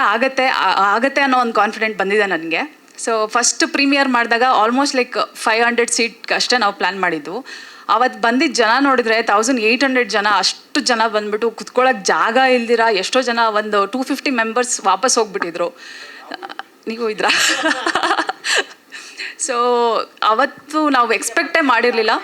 ಆಗತ್ತೆ ಅನ್ನೋ ಒಂದು ಕಾನ್ಫಿಡೆಂಟ್ ಬಂದಿದೆ ನನಗೆ. ಸೊ ಫಸ್ಟ್ ಪ್ರೀಮಿಯರ್ ಮಾಡಿದಾಗ ಆಲ್ಮೋಸ್ಟ್ ಲೈಕ್ 500 ಸೀಟ್ ಅಷ್ಟೇ ನಾವು ಪ್ಲ್ಯಾನ್ ಮಾಡಿದ್ದು. ಅವತ್ತು ಬಂದಿದ್ದ ಜನ ನೋಡಿದ್ರೆ 1800 ಜನ, ಅಷ್ಟು ಜನ ಬಂದ್ಬಿಟ್ಟು ಕುತ್ಕೊಳ್ಳೋಕೆ ಜಾಗ ಇಲ್ದಿರ ಎಷ್ಟೋ ಜನ, ಒಂದು 250 ಮೆಂಬರ್ಸ್ ವಾಪಸ್ ಹೋಗ್ಬಿಟ್ಟಿದ್ರು. ನೀವು ಇದ್ರಾ? ಸೊ ಅವತ್ತು ನಾವು ಎಕ್ಸ್ಪೆಕ್ಟೇ ಮಾಡಿರಲಿಲ್ಲ.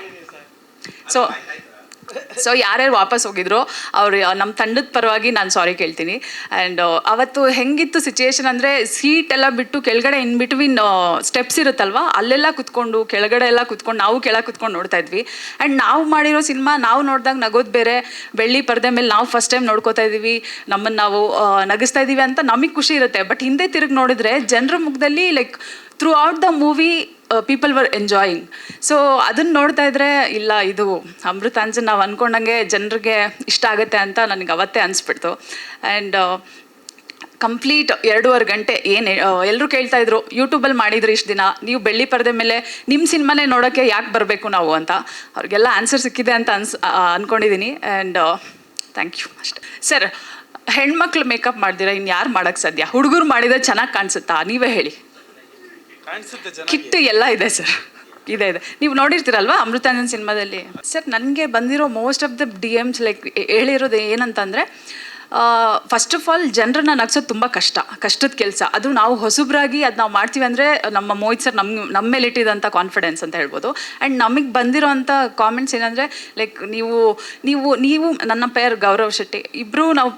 ಸೊ ಯಾರ್ಯಾರು ವಾಪಸ್ ಹೋಗಿದ್ರು ಅವ್ರು ನಮ್ಮ ತಂಡದ ಪರವಾಗಿ ನಾನು ಸಾರಿ ಕೇಳ್ತೀನಿ. ಆ್ಯಂಡ್ ಅವತ್ತು ಹೆಂಗಿತ್ತು ಸಿಚುಯೇಷನ್ ಅಂದರೆ, ಸೀಟ್ ಎಲ್ಲ ಬಿಟ್ಟು ಕೆಳಗಡೆ ಇನ್ ಬಿಟ್ವೀನ್ ಸ್ಟೆಪ್ಸ್ ಇರುತ್ತಲ್ವ, ಅಲ್ಲೆಲ್ಲ ಕುತ್ಕೊಂಡು ಕೆಳಗಡೆ ಎಲ್ಲ ಕುತ್ಕೊಂಡು ನಾವು ಕೆಳಗೆ ಕುತ್ಕೊಂಡು ನೋಡ್ತಾ ಇದ್ವಿ. ಆ್ಯಂಡ್ ನಾವು ಮಾಡಿರೋ ಸಿನಿಮಾ ನಾವು ನೋಡಿದಾಗ ನಗೋದು ಬೇರೆ, ಬೆಳ್ಳಿ ಪರದೆ ಮೇಲೆ ನಾವು ಫಸ್ಟ್ ಟೈಮ್ ನೋಡ್ಕೋತಾ ಇದ್ದೀವಿ, ನಮ್ಮನ್ನು ನಾವು ನಗಿಸ್ತಾ ಇದ್ದೀವಿ ಅಂತ ನಮಗೆ ಖುಷಿ ಇರುತ್ತೆ. ಬಟ್ ಹಿಂದೆ ತಿರುಗಿ ನೋಡಿದ್ರೆ ಜನರ ಮುಖದಲ್ಲಿ like through out the movie people were enjoying. So ಅದನ್ನು ನೋಡ್ತಾ ಇದ್ರೆ ಇಲ್ಲ, ಇದು ಅಮೃತಾಂಜನ್ ನಾವು ಅಂದ್ಕೊಂಡಂಗೆ ಜನರಿಗೆ ಇಷ್ಟ ಆಗುತ್ತೆ ಅಂತ ನನಗೆ ಅವತ್ತೇ ಅನಿಸ್ಬಿಡ್ತು. ಆ್ಯಂಡ್ ಕಂಪ್ಲೀಟ್ 2.5 ಗಂಟೆ ಎಲ್ಲರೂ ಕೇಳ್ತಾ ಇದ್ರು, ಯೂಟ್ಯೂಬಲ್ಲಿ ಮಾಡಿದ್ರಿ ಇಷ್ಟು ದಿನ, ನೀವು ಬೆಳ್ಳಿ ಪರದೆ ಮೇಲೆ ನಿಮ್ಮ ಸಿನಿಮಾನೇ ನೋಡೋಕ್ಕೆ ಯಾಕೆ ಬರಬೇಕು ನಾವು ಅಂತ. ಅವ್ರಿಗೆಲ್ಲ ಆನ್ಸರ್ ಸಿಕ್ಕಿದೆ ಅಂತ ಅಂದ್ಕೊಂಡಿದ್ದೀನಿ. ಆ್ಯಂಡ್ ಥ್ಯಾಂಕ್ ಯು ಅಷ್ಟೇ. ಸರ್, ಹೆಣ್ಮಕ್ಳು ಮೇಕಪ್ ಮಾಡ್ದಿರಾ ಇನ್ನು ಯಾರು ಮಾಡೋಕ್ಕೆ ಸಾಧ್ಯ? ಹುಡುಗರು ಮಾಡಿದ್ರೆ ಚೆನ್ನಾಗಿ ಕಾಣಿಸುತ್ತಾ? ನೀವೇ ಹೇಳಿ. ಕಿಟ್ಟು ಎಲ್ಲ ಇದೆ ಸರ್, ಇದೆ. ನೀವು ನೋಡಿರ್ತೀರಲ್ವಾ ಅಮೃತಾಂಜನ್ ಸಿನಿಮಾದಲ್ಲಿ. ಸರ್, ನನಗೆ ಬಂದಿರೋ most of the DMs like ಹೇಳಿರೋದು ಏನಂತಂದರೆ, ಫಸ್ಟ್ ಆಫ್ ಆಲ್ ಜನರನ್ನ ನಗ್ಸೋದು ತುಂಬ ಕಷ್ಟದ ಕೆಲಸ. ಅದು ನಾವು ಹೊಸಬ್ರಾಗಿ ಅದು ನಾವು ಮಾಡ್ತೀವಿ ಅಂದರೆ ನಮ್ಮ ಮೋಹಿತ್ ಸರ್ ನಮ್ಮ ಮೇಲೆ ಇಟ್ಟಿದಂಥ ಕಾನ್ಫಿಡೆನ್ಸ್ ಅಂತ ಹೇಳ್ಬೋದು. ಆ್ಯಂಡ್ ನಮಗೆ ಬಂದಿರೋಂಥ ಕಾಮೆಂಟ್ಸ್ ಏನಂದರೆ, ಲೈಕ್ ನೀವು ನನ್ನ ಪೇರ್ ಗೌರವ್ ಶೆಟ್ಟಿ ಇಬ್ಬರು ನಾವು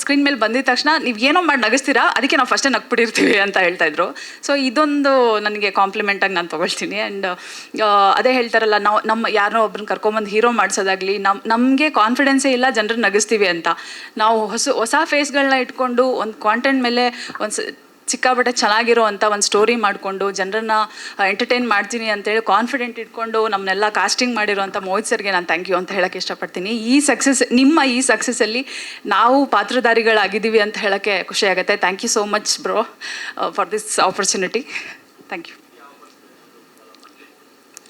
ಸ್ಕ್ರೀನ್ ಮೇಲೆ ಬಂದಿದ ತಕ್ಷಣ ನೀವು ಏನೋ ಮಾಡಿ ನಗಿಸ್ತೀರಾ, ಅದಕ್ಕೆ ನಾವು ಫಸ್ಟೇ ನಗ್ಬಿಟ್ಟಿರ್ತೀವಿ ಅಂತ ಹೇಳ್ತಾಯಿದ್ರು. ಸೊ ಇದೊಂದು ನನಗೆ ಕಾಂಪ್ಲಿಮೆಂಟಾಗಿ ನಾನು ತೊಗೊಳ್ತೀನಿ. ಆ್ಯಂಡ್ ಅದೇ ಹೇಳ್ತಾರಲ್ಲ, ನಾವು ಯಾರೋ ಒಬ್ರನ್ನ ಕರ್ಕೊಂಬಂದು ಹೀರೋ ಮಾಡಿಸೋದಾಗಲಿ, ನಮಗೆ ಕಾನ್ಫಿಡೆನ್ಸೇ ಇಲ್ಲ ಜನರನ್ನ ನಗಿಸ್ತೀವಿ ಅಂತ. ನಾವು ಹೊಸ ಫೇಸ್ಗಳನ್ನ ಇಟ್ಕೊಂಡು ಒಂದು ಕಾಂಟೆಂಟ್ ಮೇಲೆ ಒಂದು ಸಿಕ್ಕಾಪಟ್ಟೆ ಚೆನ್ನಾಗಿರೋ ಅಂಥ ಒಂದು ಸ್ಟೋರಿ ಮಾಡಿಕೊಂಡು ಜನರನ್ನ ಎಂಟರ್ಟೈನ್ ಮಾಡ್ತೀನಿ ಅಂತೇಳಿ ಕಾನ್ಫಿಡೆಂಟ್ ಇಟ್ಕೊಂಡು ನಮ್ಮನ್ನೆಲ್ಲ ಕಾಸ್ಟಿಂಗ್ ಮಾಡಿರೋಂಥ ಮೋಹಿತ್ ಸರ್ಗೆ ನಾನು ಥ್ಯಾಂಕ್ ಯು ಅಂತ ಹೇಳೋಕ್ಕೆ ಇಷ್ಟಪಡ್ತೀನಿ. ನಿಮ್ಮ ಈ ಸಕ್ಸಸ್ಸಲ್ಲಿ ನಾವು ಪಾತ್ರಧಾರಿಗಳಾಗಿದ್ದೀವಿ ಅಂತ ಹೇಳೋಕ್ಕೆ ಖುಷಿಯಾಗುತ್ತೆ. Thank you so much bro for this opportunity. Thank you.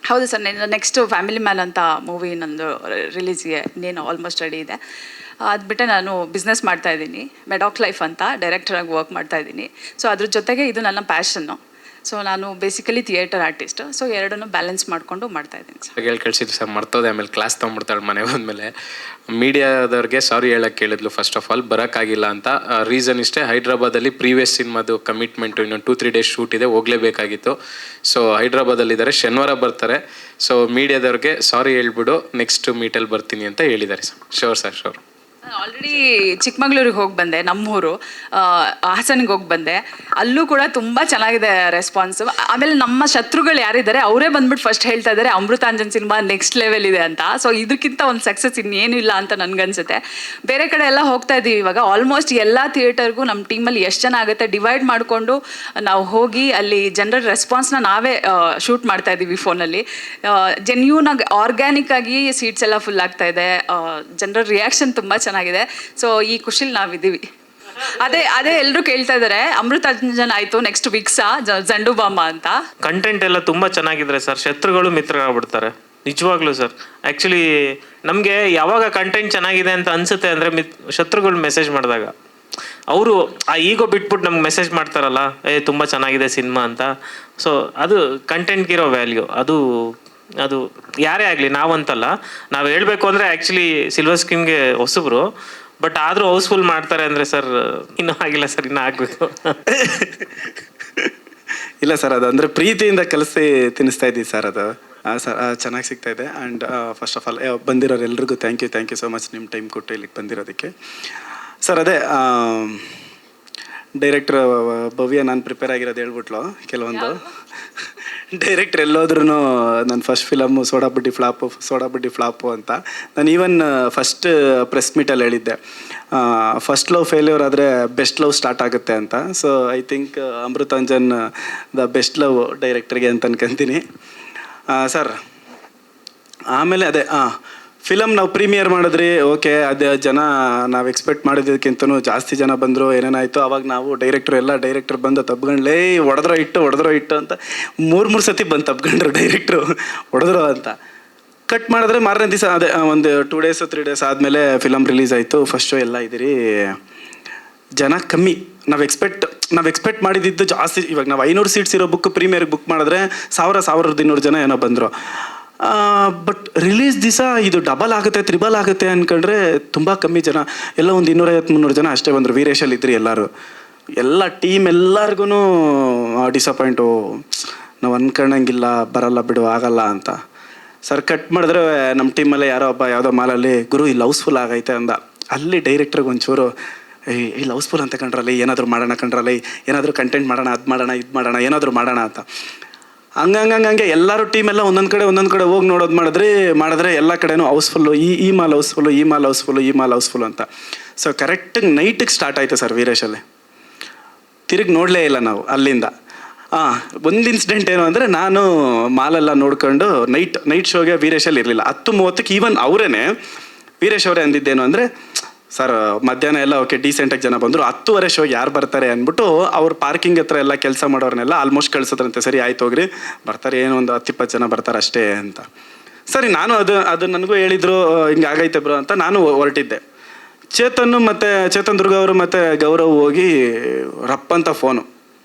ಹೌದು ಸರ್, ನೆಕ್ಸ್ಟು ಫ್ಯಾಮಿಲಿ ಮ್ಯಾನ್ ಅಂತ ಮೂವಿ ನಂದು ರಿಲೀಸ್ಗೆ ಇನ್ನೇನು ಆಲ್ಮೋಸ್ಟ್ ರೆಡಿ ಇದೆ. ಅದು ಬಿಟ್ಟರೆ ನಾನು ಬಿಸ್ನೆಸ್ ಮಾಡ್ತಾಯಿದ್ದೀನಿ, ಮೆಡಾಕ್ ಲೈಫ್ ಅಂತ ಡೈರೆಕ್ಟರಾಗಿ ವರ್ಕ್ ಮಾಡ್ತಾಯಿದ್ದೀನಿ. ಸೊ ಅದ್ರ ಜೊತೆಗೆ ಇದು ನನ್ನ ಪ್ಯಾಷನ್ನು. ಸೊ ನಾನು ಬೇಸಿಕಲಿ ಥಿಯೇಟರ್ ಆರ್ಟಿಸ್ಟ್. ಸೊ ಎರಡನ್ನೂ ಬ್ಯಾಲೆನ್ಸ್ ಮಾಡಿಕೊಂಡು ಮಾಡ್ತಾಯಿದ್ದೀನಿ ಸರ್. ಹೇಳಿ ಕಳಿಸಿದ್ರು ಸರ್, ಮರ್ತೋದೆ. ಆಮೇಲೆ ಕ್ಲಾಸ್ ತೊಗೊಂಡ್ಬಿಡ್ತಾಳೆ ಮನೆಗೆ ಹೋದ್ಮೇಲೆ. ಮೀಡಿಯಾದವ್ರಿಗೆ ಸಾರಿ ಹೇಳಕ್ಕೆ ಕೇಳಿದ್ಲು ಫಸ್ಟ್ ಆಫ್ ಆಲ್, ಬರೋಕ್ಕಾಗಿಲ್ಲ ಅಂತ. ರೀಸನ್ ಇಷ್ಟೇ, ಹೈದ್ರಾಬಾದಲ್ಲಿ ಪ್ರೀವಿಯಸ್ ಸಿನಿಮಾದು ಕಮಿಟ್ಮೆಂಟು ಇನ್ನೊಂದು 2-3 ಡೇಸ್ ಶೂಟ್ ಇದೆ, ಹೋಗಲೇಬೇಕಾಗಿತ್ತು. ಸೊ ಹೈದ್ರಾಬಾದಲ್ಲಿದ್ದಾರೆ, ಶನಿವಾರ ಬರ್ತಾರೆ. ಸೊ ಮೀಡಿಯಾದವ್ರಿಗೆ ಸಾರಿ ಹೇಳ್ಬಿಡು, ನೆಕ್ಸ್ಟ್ ಮೀಟಲ್ಲಿ ಬರ್ತೀನಿ ಅಂತ ಹೇಳಿದ್ದಾರೆ sir. Sure sir, sure. Already ಚಿಕ್ಕಮಗಳೂರಿಗೆ ಹೋಗಿ ಬಂದೆ, ನಮ್ಮೂರು ಹಾಸನಿಗೆ ಹೋಗಿ ಬಂದೆ. ಅಲ್ಲೂ ಕೂಡ ತುಂಬ ಚೆನ್ನಾಗಿದೆ ರೆಸ್ಪಾನ್ಸು. ಆಮೇಲೆ ನಮ್ಮ ಶತ್ರುಗಳು ಯಾರಿದ್ದಾರೆ ಅವರೇ ಬಂದ್ಬಿಟ್ಟು ಫಸ್ಟ್ ಹೇಳ್ತಾ ಇದ್ದಾರೆ ಅಮೃತಾಂಜನ್ ಸಿನಿಮಾ ನೆಕ್ಸ್ಟ್ ಲೆವೆಲ್ ಇದೆ ಅಂತ. ಸೊ ಇದಕ್ಕಿಂತ ಒಂದು ಸಕ್ಸಸ್ ಇನ್ನೇನು ಇಲ್ಲ ಅಂತ ನನಗನ್ಸುತ್ತೆ. ಬೇರೆ ಕಡೆ ಎಲ್ಲ ಹೋಗ್ತಾ ಇದ್ದೀವಿ ಇವಾಗ. ಆಲ್ಮೋಸ್ಟ್ ಎಲ್ಲ ಥಿಯೇಟರ್ಗೂ ನಮ್ಮ ಟೀಮಲ್ಲಿ ಎಷ್ಟು ಜನ ಆಗುತ್ತೆ ಡಿವೈಡ್ ಮಾಡಿಕೊಂಡು ನಾವು ಹೋಗಿ ಅಲ್ಲಿ ಜನರ ರೆಸ್ಪಾನ್ಸ್ನ ನಾವೇ ಶೂಟ್ ಮಾಡ್ತಾ ಇದ್ದೀವಿ ಫೋನಲ್ಲಿ. ಜೆನ್ಯೂನಾಗಿ ಆರ್ಗ್ಯಾನಿಕ್ ಆಗಿ ಸೀಟ್ಸ್ ಎಲ್ಲ ಫುಲ್ ಆಗ್ತಾ ಇದೆ. ಜನರ ರಿಯಾಕ್ಷನ್ ತುಂಬ ಚೆನ್ನಾಗಿದೆ. ಸೊ ಈ ಖುಷಿಲಿ ನಾವಿದ್ದೀವಿ. ಅದೇ ಎಲ್ಲರೂ ಕೇಳ್ತಾ ಇದ್ದಾರೆ, ಅಮೃತಾಂಜನ್ ಆಯಿತು, ನೆಕ್ಸ್ಟ್ ವಿಕ್ಸಾ ಜಂಡು ಬಾಮ ಅಂತ. ಕಂಟೆಂಟ್ ಎಲ್ಲ ತುಂಬ ಚೆನ್ನಾಗಿದ್ರೆ ಸರ್, ಶತ್ರುಗಳು ಮಿತ್ರರಾಗ್ಬಿಡ್ತಾರೆ ನಿಜವಾಗ್ಲೂ ಸರ್. ಆ್ಯಕ್ಚುಲಿ ನಮಗೆ ಯಾವಾಗ ಕಂಟೆಂಟ್ ಚೆನ್ನಾಗಿದೆ ಅಂತ ಅನಿಸುತ್ತೆ ಅಂದರೆ ಶತ್ರುಗಳು ಮೆಸೇಜ್ ಮಾಡಿದಾಗ ಅವರು ಆ ಈಗೋ ಬಿಟ್ಬಿಟ್ಟು ನಮ್ಗೆ ಮೆಸೇಜ್ ಮಾಡ್ತಾರಲ್ಲ, ತುಂಬ ಚೆನ್ನಾಗಿದೆ ಸಿನಿಮಾ ಅಂತ. ಸೊ ಅದು ಕಂಟೆಂಟ್ಗಿರೋ ವ್ಯಾಲ್ಯೂ. ಅದು ಯಾರೇ ಆಗಲಿ, ನಾವಂತಲ್ಲ, ನಾವು ಹೇಳಬೇಕು ಅಂದರೆ ಆ್ಯಕ್ಚುಲಿ ಸಿಲ್ವರ್ ಸ್ಕ್ರೀನ್ಗೆ ಹೊಸಬ್ರು, ಬಟ್ ಆದರೂ ಹೌಸ್ಫುಲ್ ಮಾಡ್ತಾರೆ ಅಂದರೆ ಸರ್ ಇನ್ನೂ ಆಗಿಲ್ಲ ಸರ್, ಇನ್ನೂ ಆಗಬೇಕು. ಇಲ್ಲ ಸರ್, ಅದು ಅಂದರೆ ಪ್ರೀತಿಯಿಂದ ಕಲಿಸಿ ತಿನ್ನಿಸ್ತಾ ಇದ್ದೀವಿ ಸರ್. ಅದು ಸರ್ ಚೆನ್ನಾಗಿ ಸಿಗ್ತಾ ಇದೆ. ಆ್ಯಂಡ್ ಫಸ್ಟ್ ಆಫ್ ಆಲ್ ಬಂದಿರೋರು ಎಲ್ರಿಗೂ ಥ್ಯಾಂಕ್ ಯು ಸೊ ಮಚ್ ನಿಮ್ಮ ಟೈಮ್ ಕೊಟ್ಟು ಇಲ್ಲಿಗೆ ಬಂದಿರೋದಕ್ಕೆ. ಸರ್ ಅದೇ ಡೈರೆಕ್ಟ್ರ್ ಭವ್ಯ ನಾನು ಪ್ರಿಪೇರ್ ಆಗಿರೋದು ಹೇಳ್ಬಿಟ್ಲು ಕೆಲವೊಂದು. ಡೈರೆಕ್ಟ್ರ್ ಎಲ್ಲೋದ್ರೂ ನನ್ನ first film Soda Buddi flop ಅಂತ. ನಾನು ಈವನ್ ಫಸ್ಟ್ ಪ್ರೆಸ್ ಮೀಟಲ್ಲಿ ಹೇಳಿದ್ದೆ, ಫಸ್ಟ್ ಲವ್ ಫೇಲ್ಯೂರ್ ಆದರೆ ಬೆಸ್ಟ್ ಲವ್ ಸ್ಟಾರ್ಟ್ ಆಗುತ್ತೆ ಅಂತ. So I think Amrutanjan the best love ಡೈರೆಕ್ಟ್ರಿಗೆ ಅಂತ ಅನ್ಕೊಂತೀನಿ ಸರ್. ಆಮೇಲೆ ಅದೇ ಫಿಲಮ್ ನಾವು ಪ್ರೀಮಿಯರ್ ಮಾಡಿದ್ರಿ, ಓಕೆ, ಅದೇ ಜನ ನಾವು ಎಕ್ಸ್ಪೆಕ್ಟ್ ಮಾಡಿದ್ದಕ್ಕಿಂತನೂ ಜಾಸ್ತಿ ಜನ ಬಂದರು, ಏನೇನಾಯಿತು. ಅವಾಗ ನಾವು ಡೈರೆಕ್ಟ್ರ್ ಬಂದು ತಬ್ಕೊಂಡ್ಲೇ ಹೊಡೆದ್ರೋ ಇಟ್ಟು ಅಂತ 3 ಸತಿ ಬಂದು ತಬ್ಕೊಂಡ್ರು ಡೈರೆಕ್ಟ್ರು ಹೊಡೆದ್ರು ಅಂತ. ಕಟ್ ಮಾಡಿದ್ರೆ ಮಾರನೇ ದಿವಸ ಅದೇ ಒಂದು 2 days 3 days ಆದಮೇಲೆ ಫಿಲಮ್ ರಿಲೀಸ್ ಆಯಿತು. ಫಸ್ಟ್ ಶೋ ಎಲ್ಲ ಇದ್ದೀರಿ, ಜನ ಕಮ್ಮಿ. ನಾವು ಎಕ್ಸ್ಪೆಕ್ಟ್ ಮಾಡಿದ್ದು ಜಾಸ್ತಿ. ಇವಾಗ ನಾವು 500 ಸೀಟ್ಸ್ ಇರೋ ಪ್ರೀಮಿಯರ್ಗೆ ಬುಕ್ ಮಾಡಿದ್ರೆ 1200 ಜನ ಏನೋ ಬಂದರು. ಬಟ್ ರಿಲೀಸ್ ದಿವಸ ಇದು ಡಬಲ್ ಆಗುತ್ತೆ, ತ್ರಿಬಲ್ ಆಗುತ್ತೆ ಅಂದ್ಕೊಂಡ್ರೆ ತುಂಬ ಕಮ್ಮಿ ಜನ, ಎಲ್ಲ ಒಂದು 250-300 ಜನ ಅಷ್ಟೇ ಬಂದರು. ವೀರೇಶಲ್ಲಿ ಇದ್ರಿ ಎಲ್ಲರೂ, ಎಲ್ಲ ಟೀಮ್ ಎಲ್ಲರಿಗೂ ಡಿಸಪಾಯಿಂಟು. ನಾವು ಅನ್ಕೊಂಡಂಗಿಲ್ಲ, ಬರಲ್ಲ ಬಿಡು, ಆಗಲ್ಲ ಅಂತ. ಸರ್ ಕಟ್ ಮಾಡಿದ್ರೆ ನಮ್ಮ ಟೀಮಲ್ಲೇ ಯಾರೋ ಒಬ್ಬ ಯಾವುದೋ ಮಾಲಲ್ಲಿ ಗುರು ಇಲ್ಲಿ ಹೌಸ್ಫುಲ್ ಆಗೈತೆ ಅಂದ. ಅಲ್ಲಿ ಡೈರೆಕ್ಟ್ರಿಗೆ ಒಂಚೂರು ಇಲ್ಲಿ ಹೌಸ್ಫುಲ್ ಅಂತ ಕಂಡ್ರಲ್ಲಿ ಏನಾದರೂ ಮಾಡೋಣ ಕಣ್ರಲ್ಲಿ, ಏನಾದರೂ ಕಂಟೆಂಟ್ ಮಾಡೋಣ, ಅದು ಮಾಡೋಣ ಇದು ಮಾಡೋಣ, ಏನಾದರೂ ಮಾಡೋಣ ಅಂತ. ಹಂಗೆ ಎಲ್ಲರೂ ಟೀಮೆಲ್ಲ ಒಂದೊಂದು ಕಡೆ ಹೋಗಿ ಮಾಡಿದ್ರೆ ಎಲ್ಲ ಕಡೆನೂ ಹೌಸ್ಫುಲ್ಲು, ಈ ಮಾಲ್ ಹೌಸ್ಫುಲ್ಲು ಅಂತ. ಸೊ ಕರೆಕ್ಟಾಗಿ ನೈಟಿಗೆ ಸ್ಟಾರ್ಟ್ ಆಯಿತು ಸರ್ ವೀರೇಶಲ್ಲಿ. ತಿರುಗಿ ನೋಡಲೇ ಇಲ್ಲ ನಾವು ಅಲ್ಲಿಂದ. ಒಂದು ಇನ್ಸಿಡೆಂಟ್ ಏನು ಅಂದರೆ, ನಾನು ಮಾಲೆಲ್ಲ ನೋಡ್ಕೊಂಡು ನೈಟ್ ಶೋಗೆ ವೀರೇಶಲ್ಲಿ ಇರಲಿಲ್ಲ. 10:30ಕ್ಕೆ ಈವನ್ ಅವರೇ ವೀರೇಶ್ ಅವರೇ ಅಂದಿದ್ದೇನು ಅಂದರೆ, ಸರ್ ಮಧ್ಯಾಹ್ನ ಎಲ್ಲ ಓಕೆ ಡೀಸೆಂಟಾಗಿ ಜನ ಬಂದರು, 10:30 ಶೋಗೆ ಯಾರು ಬರ್ತಾರೆ ಅಂದ್ಬಿಟ್ಟು ಅವ್ರು ಪಾರ್ಕಿಂಗ್ ಹತ್ರ ಎಲ್ಲ ಕೆಲಸ ಮಾಡೋರನ್ನೆಲ್ಲ ಆಲ್ಮೋಸ್ಟ್ ಕಳಿಸೋದ್ರಂತೆ. ಸರಿ ಆಯ್ತು ಹೋಗ್ರಿ, ಬರ್ತಾರೆ, ಏನು ಒಂದು 10-20 ಜನ ಬರ್ತಾರೆ ಅಷ್ಟೇ ಅಂತ. ಸರಿ, ನಾನು ಅದು ನನಗೂ ಹೇಳಿದರು ಹಿಂಗೆ ಆಗೈತೆ ಬ್ರೋ ಅಂತ. ನಾನು ಹೊರಟಿದ್ದೆ. ಚೇತನ್ ದುರ್ಗ ಅವರು ಮತ್ತು ಗೌರವ್ ಹೋಗಿ ರಪ್ಪಂತ ಫೋನು,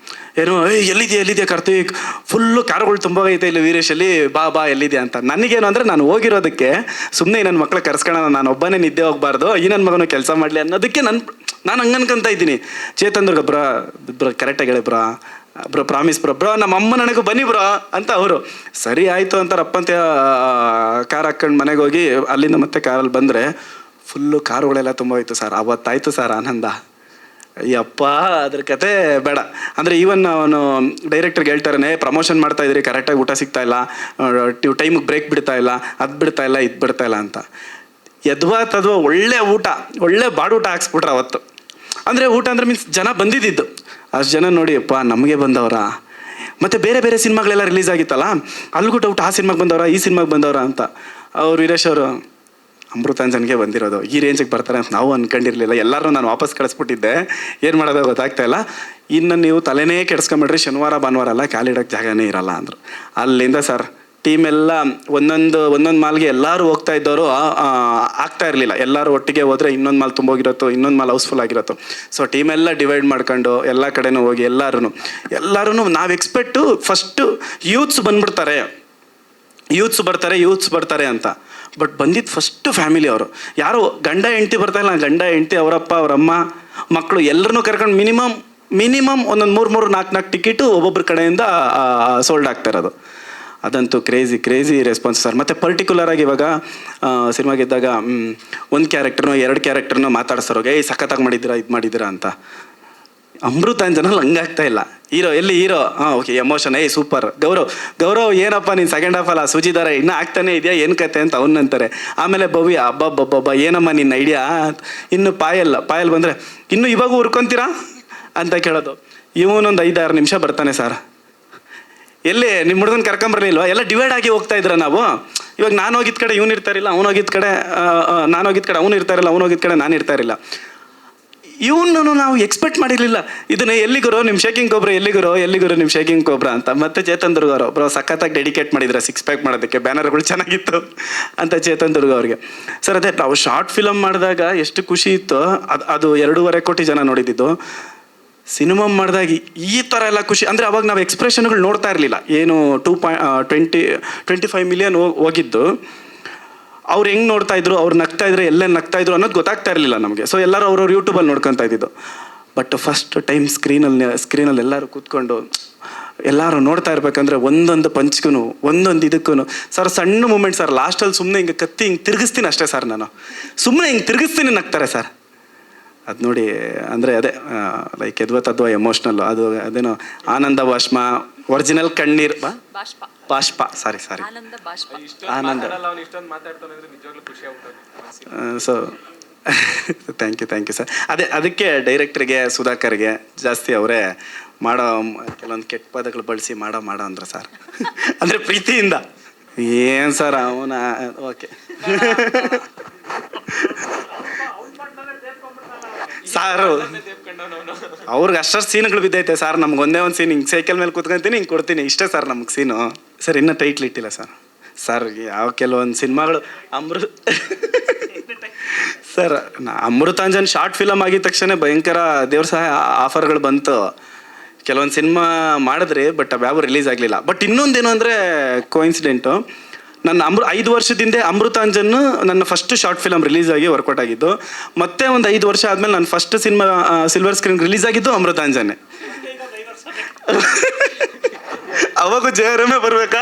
ಏನು ಎಲ್ಲಿದೆಯಾ ಕಾರ್ತಿಕ್, ಫುಲ್ಲು ಕಾರುಗಳು ತುಂಬ ಐತೆ ಇಲ್ಲಿ ವೀರೇಶಲ್ಲಿ, ಬಾ ಎಲ್ಲಿದೆಯಾ ಅಂತ. ನನಗೇನು ಅಂದರೆ, ನಾನು ಹೋಗಿರೋದಕ್ಕೆ ಸುಮ್ಮನೆ ನನ್ನ ಮಕ್ಳು ಕರ್ಸ್ಕೊಳ್ಳೋಣ, ನಾನು ಒಬ್ಬನೇ ನಿದ್ದೆ ಹೋಗಬಾರ್ದು, ಈ ನನ್ನ ಮಗನೂ ಕೆಲಸ ಮಾಡಲಿ ಅನ್ನೋದಕ್ಕೆ ನಾನು ಹಂಗೆ ಅನ್ಕೊಂತ ಇದ್ದೀನಿ. ಚೇತನ್ ದುರ್ಗ ಬ್ರೋ ಕರೆಕ್ಟಾಗಿ ಹೇಳಿ ಬ್ರೋ ಪ್ರಾಮಿಸ್ ಬ್ರೋ ನಮ್ಮ ಅಮ್ಮ ನನಗೂ ಬನ್ನಿ ಬ್ರೋ ಅಂತ ಅವರು. ಸರಿ ಆಯಿತು ಅಂತ ರಪ್ಪಂತ ಕಾರ್ ಹಾಕ್ಕೊಂಡು ಮನೆಗೆ ಹೋಗಿ ಅಲ್ಲಿಂದ ಮತ್ತೆ ಕಾರಲ್ಲಿ ಬಂದರೆ ಫುಲ್ಲು ಕಾರುಗಳೆಲ್ಲ ತುಂಬ ಹೋಯ್ತು ಸರ್. ಅವತ್ತಾಯಿತು ಸರ್ ಆನಂದ. ಯಪ್ಪ, ಅದ್ರ ಕತೆ ಬೇಡ. ಅಂದರೆ ಈವನ್ ಅವನು ಡೈರೆಕ್ಟರ್ಗೆ ಹೇಳ್ತಾರೇ, ಪ್ರಮೋಷನ್ ಮಾಡ್ತಾ ಇದ್ರಿ, ಕರೆಕ್ಟಾಗಿ ಊಟ ಸಿಗ್ತಾ ಇಲ್ಲ, ಟೈಮಿಗೆ ಬ್ರೇಕ್ ಬಿಡ್ತಾ ಇಲ್ಲ, ಇದು ಬಿಡ್ತಾ ಇಲ್ಲ ಅಂತ. ತದ್ವಾ ಒಳ್ಳೆ ಊಟ, ಒಳ್ಳೆ ಬಾಡೂಟ ಹಾಕ್ಸ್ಬಿಟ್ರೆ ಅವತ್ತು. ಅಂದರೆ ಊಟ ಅಂದರೆ ಮೀನ್ಸ್ ಜನ ಬಂದಿದ್ದು ಅಷ್ಟು ಜನ ನೋಡಿ, ಅಪ್ಪ ನಮಗೆ ಬಂದವರ. ಮತ್ತು ಬೇರೆ ಸಿನಿಮಾಗಳೆಲ್ಲ ರಿಲೀಸ್ ಆಗಿತ್ತಲ್ಲ, ಅಲ್ಲಿಗೂ ಡೌಟ್, ಆ ಸಿನಿಮಾಗೆ ಬಂದವರ, ಈ ಸಿನಿಮಾಗೆ ಬಂದವರ ಅಂತ. ಅವ್ರು ವೀರೇಶ್ ಅವರು ಅಮೃತಾಂಜನ್ಗೆ ಬಂದಿರೋದು, ಈ ರೇಂಜಿಗೆ ಬರ್ತಾರೆ ಅಂತ ನಾವು ಅಂದ್ಕೊಂಡಿರಲಿಲ್ಲ. ಎಲ್ಲರೂ ನಾನು ವಾಪಸ್ ಕಳಿಸ್ಬಿಟ್ಟಿದ್ದೆ, ಏನು ಮಾಡೋದು ಗೊತ್ತಾಗ್ತಾ ಇಲ್ಲ. ಇನ್ನು ನೀವು ತಲೆನೇ ಕೆಡಿಸ್ಕೊಂಬಿಡ್ರಿ, ಶನಿವಾರ ಭಾನುವಾರ ಎಲ್ಲ ಕಾಲಿಡೋಕ್ಕೆ ಜಾಗನೇ ಇರಲ್ಲ ಅಂದರು. ಅಲ್ಲಿಂದ ಸರ್ ಟೀಮೆಲ್ಲ ಒಂದೊಂದು ಮಾಲ್ಗೆ ಎಲ್ಲರೂ ಹೋಗ್ತಾ ಇದ್ದವರು ಆಗ್ತಾ ಇರಲಿಲ್ಲ. ಎಲ್ಲರೂ ಒಟ್ಟಿಗೆ ಹೋದರೆ ಇನ್ನೊಂದು ಮಾಲ್ ತುಂಬೋಗಿರತ್ತೋ, ಇನ್ನೊಂದು ಮಾಲ್ ಹೌಸ್ಫುಲ್ ಆಗಿರತ್ತೋ. ಸೊ ಟೀಮೆಲ್ಲ ಡಿವೈಡ್ ಮಾಡ್ಕೊಂಡು ಎಲ್ಲ ಕಡೆನೂ ಹೋಗಿ ಎಲ್ಲರೂ ನಾವು ಎಕ್ಸ್ಪೆಕ್ಟು ಫಸ್ಟು ಯೂತ್ಸ್ ಬರ್ತಾರೆ ಅಂತ. ಬಟ್ ಬಂದಿದ್ದು ಫಸ್ಟು ಫ್ಯಾಮಿಲಿ ಅವರು. ಯಾರು ಗಂಡ ಹೆಂಡ್ತಿ ಬರ್ತಾಯಿಲ್ಲ, ಗಂಡ ಹೆಂಡ್ತಿ, ಅವರಪ್ಪ ಅವರಮ್ಮ ಮಕ್ಕಳು ಎಲ್ಲರನ್ನೂ ಕರ್ಕೊಂಡು ಮಿನಿಮಮ್ ಒಂದೊಂದು 3-4 ಟಿಕೆಟು ಒಬ್ಬೊಬ್ಬರ ಕಡೆಯಿಂದ ಸೋಲ್ಡ್ ಆಗ್ತಾ ಇರೋದು. ಅದಂತೂ ಕ್ರೇಜಿ ರೆಸ್ಪಾನ್ಸ್ ಸರ್. ಮತ್ತು ಪರ್ಟಿಕ್ಯುಲರಾಗಿ ಇವಾಗ ಸಿನಿಮಾಗಿದ್ದಾಗ ಒಂದು ಕ್ಯಾರೆಕ್ಟರ್ನೋ 2 ಕ್ಯಾರೆಕ್ಟರ್ನೋ ಮಾತಾಡ್ಸೋರೋಗೆ ಸಖತ್ತಾಗಿ ಮಾಡಿದ್ದೀರಾ ಅಂತ. ಅಮೃತಾಂಜನಲ್ಲಿ ಹಂಗಾಗ್ತಾ ಇಲ್ಲ. Hero okay emotion, super. Gaurav ಏನಪ್ಪ ನೀನು ಸೆಕೆಂಡ್ ಹಾಫ್ ಅಲ್ಲ ಸುಜಿದಾರ ಇನ್ನೂ ಆಗ್ತಾನೆ ಇದೆಯಾ, ಏನು ಕತೆ ಅಂತ ಅವನ್ನಂತಾರೆ. ಆಮೇಲೆ ಭವ್ಯ ಅಬ್ಬಬ್ಬಬ್ಬ ಏನಮ್ಮ ನಿನ್ನ ಐಡಿಯಾ. ಇನ್ನು ಪಾಯಲ್ ಬಂದರೆ ಇನ್ನು ಇವಾಗ ಹುರ್ಕೊತೀರಾ ಅಂತ ಕೇಳೋದು. ಇವನೊಂದು 5-6 ನಿಮಿಷ ಬರ್ತಾನೆ ಸರ್. ಎಲ್ಲಿ ನಿಮ್ಮ ಹುಡುಗನ ಕರ್ಕೊಂಬರ್ಲಿಲ್ವಾ, ಎಲ್ಲ ಡಿವೈಡ್ ಆಗಿ ಹೋಗ್ತಾ ಇದ್ರ ನಾವು. ಇವಾಗ ನಾನು ಹೋಗಿದ್ದ ಕಡೆ ಇವನು ಇರ್ತಾರಿಲ್ಲ, ನಾನು ಹೋಗಿದ್ದ ಕಡೆ ಅವನು ಇರ್ತಾರಿಲ್ಲ, ಅವನು ಹೋಗಿದ್ದ ಕಡೆ ನಾನು ಇರ್ತಾ ಇರಲಿಲ್ಲ. ಇವನು ನಾವು ಎಕ್ಸ್ಪೆಕ್ಟ್ ಮಾಡಿರಲಿಲ್ಲ. ಇದನ್ನ ಎಲ್ಲಿಗುರೋ ನಿಮ್ಮ ಶೇಕಿಂಗ್ ಕೊಬ್ರ, ಎಲ್ಲಿಗುರೋ ನಿಮ್ಮ ಶೇಕಿಂಗ್ ಕೊಬ್ರ ಅಂತ. ಮತ್ತೆ ಚೇತನ್ ದುರ್ಗ ಅವರು ಬ್ರೋ ಸಖತ್ತಾಗಿ ಡೆಡಿಕೇಟ್ ಮಾಡಿದ್ರೆ 6 ಪ್ಯಾಕ್ ಮಾಡೋದಕ್ಕೆ, ಬ್ಯಾನರ್ಗಳು ಚೆನ್ನಾಗಿತ್ತು ಅಂತ ಚೇತನ್ ದುರ್ಗ ಅವ್ರಿಗೆ. ಸರ್ ಅದೇ ನಾವು ಶಾರ್ಟ್ ಫಿಲಮ್ ಮಾಡಿದಾಗ ಎಷ್ಟು ಖುಷಿ ಇತ್ತು. ಅದು 2.5 ಕೋಟಿ ಜನ ನೋಡಿದ್ದು. ಸಿನಿಮಾ ಮಾಡಿದಾಗ ಈ ಥರ ಎಲ್ಲ ಖುಷಿ ಅಂದರೆ, ಅವಾಗ ನಾವು ಎಕ್ಸ್ಪ್ರೆಷನ್ಗಳು ನೋಡ್ತಾ ಇರಲಿಲ್ಲ. ಏನು 25 ಮಿಲಿಯನ್ ಹೋಗಿದ್ದು, ಅವ್ರು ಹೆಂಗೆ ನೋಡ್ತಾ ಇದ್ರು, ಅವ್ರು ನಗ್ತಾ ಇದ್ರು, ಎಲ್ಲೇ ನಗ್ತಾ ಇದ್ರು ಅನ್ನೋದು ಗೊತ್ತಾಗ್ತಾ ಇರಲಿಲ್ಲ ನಮಗೆ. ಸೊ ಎಲ್ಲರೂ ಅವ್ರವ್ರು ಯೂಟ್ಯೂಬಲ್ಲಿ ನೋಡ್ಕೊತಾ ಇದ್ದಿದ್ದು. ಬಟ್ ಫಸ್ಟ್ ಟೈಮ್ ಸ್ಕ್ರೀನಲ್ಲಿ ಎಲ್ಲರೂ ಕೂತ್ಕೊಂಡು ಎಲ್ಲರೂ ನೋಡ್ತಾ ಇರ್ಬೇಕಂದ್ರೆ ಒಂದೊಂದು ಪಂಚ್ಗೂ ಒಂದೊಂದು ಇದಕ್ಕೂ ಸರ್ ಸಣ್ಣ ಮೂಮೆಂಟ್ ಸರ್, ಲಾಸ್ಟಲ್ಲಿ ಸುಮ್ಮನೆ ಹಿಂಗೆ ಕತ್ತಿ ಹಿಂಗೆ ತಿರುಗಿಸ್ತೀನಿ ಅಷ್ಟೇ ಸರ್, ನಾನು ಸುಮ್ಮನೆ ಹಿಂಗೆ ತಿರುಗಿಸ್ತೀನಿ ನಗ್ತಾರೆ ಸರ್. ಅದು ನೋಡಿ ಅಂದರೆ ಅದೇ ಲೈಕ್ ಎದ್ವತ್ತದ್ವ ಎಮೋಷ್ನಲ್ಲು, ಅದು ಅದೇನೋ ಆನಂದ ಬಾಷ್ಪ, ಒರಿಜಿನಲ್ ಕಣ್ಣೀರು ಬಾಷ್ಪ, ಸಾರಿ ಆನಂದ. So thank you sir. ಅದಕ್ಕೆ ಡೈರೆಕ್ಟ್ರಿಗೆ ಸುಧಾಕರ್ಗೆ ಜಾಸ್ತಿ ಅವರೇ ಮಾಡೋ ಕೆಲವೊಂದು ಕೆಟ್ಟ ಪದಗಳು ಬಳಸಿ ಮಾಡೋ ಅಂದ್ರೆ ಸರ್ ಅಂದರೆ ಪ್ರೀತಿಯಿಂದ. ಏನು ಸರ್ ಅವನ ಓಕೆ ಸಾರು ಅವ್ರಿಗೆ ಅಷ್ಟು ಸೀನ್ಗಳು ಬಿದ್ದೈತೆ ಸರ್. ನಮ್ಗೆ ಒಂದೇ ಒಂದು ಸೀನ್ ಹಿಂಗೆ ಸೈಕಲ್ ಮೇಲೆ ಕೂತ್ಕೊಂತೀನಿ, ಹಿಂಗೆ ಕೊಡ್ತೀನಿ, ಇಷ್ಟೇ ಸರ್ ನಮ್ಗೆ ಸೀನು. ಸರ್ ಇನ್ನೂ ಟೈಟ್ಲ್ ಇಟ್ಟಿಲ್ಲ ಸರ್ ಯಾವ ಕೆಲವೊಂದು ಸಿನಿಮಾಗಳು ಸರ್ ಅಮೃತಾಂಜನ್ ಶಾರ್ಟ್ ಫಿಲಮ್ ಆಗಿದ ತಕ್ಷಣ ಭಯಂಕರ ದೇವ್ರ ಸಹಾಯ ಆಫರ್ಗಳು ಬಂತು. ಕೆಲವೊಂದು ಸಿನಿಮಾ ಮಾಡಿದ್ರಿ, ಬಟ್ ಅವ್ಯಾವ ರಿಲೀಸ್ ಆಗಲಿಲ್ಲ. ಬಟ್ ಇನ್ನೊಂದೇನು ಅಂದರೆ ಕೋಇನ್ಸಿಡೆಂಟು, ನನ್ನ 5 ವರ್ಷದಿಂದ ಅಮೃತಾಂಜನ್ ನನ್ನ ಫಸ್ಟ್ ಶಾರ್ಟ್ ಫಿಲಮ್ ರಿಲೀಸ್ ಆಗಿ ವರ್ಕೌಟ್ ಆಗಿದ್ದು. ಮತ್ತೆ ಒಂದು 5 ವರ್ಷ ಆದಮೇಲೆ ನನ್ನ first cinema silver screen release ಆಗಿದ್ದು ಅಮೃತಾಂಜನ್ನೇ. ಅವಾಗೂ ಜಯರಮೇ ಬರಬೇಕಾ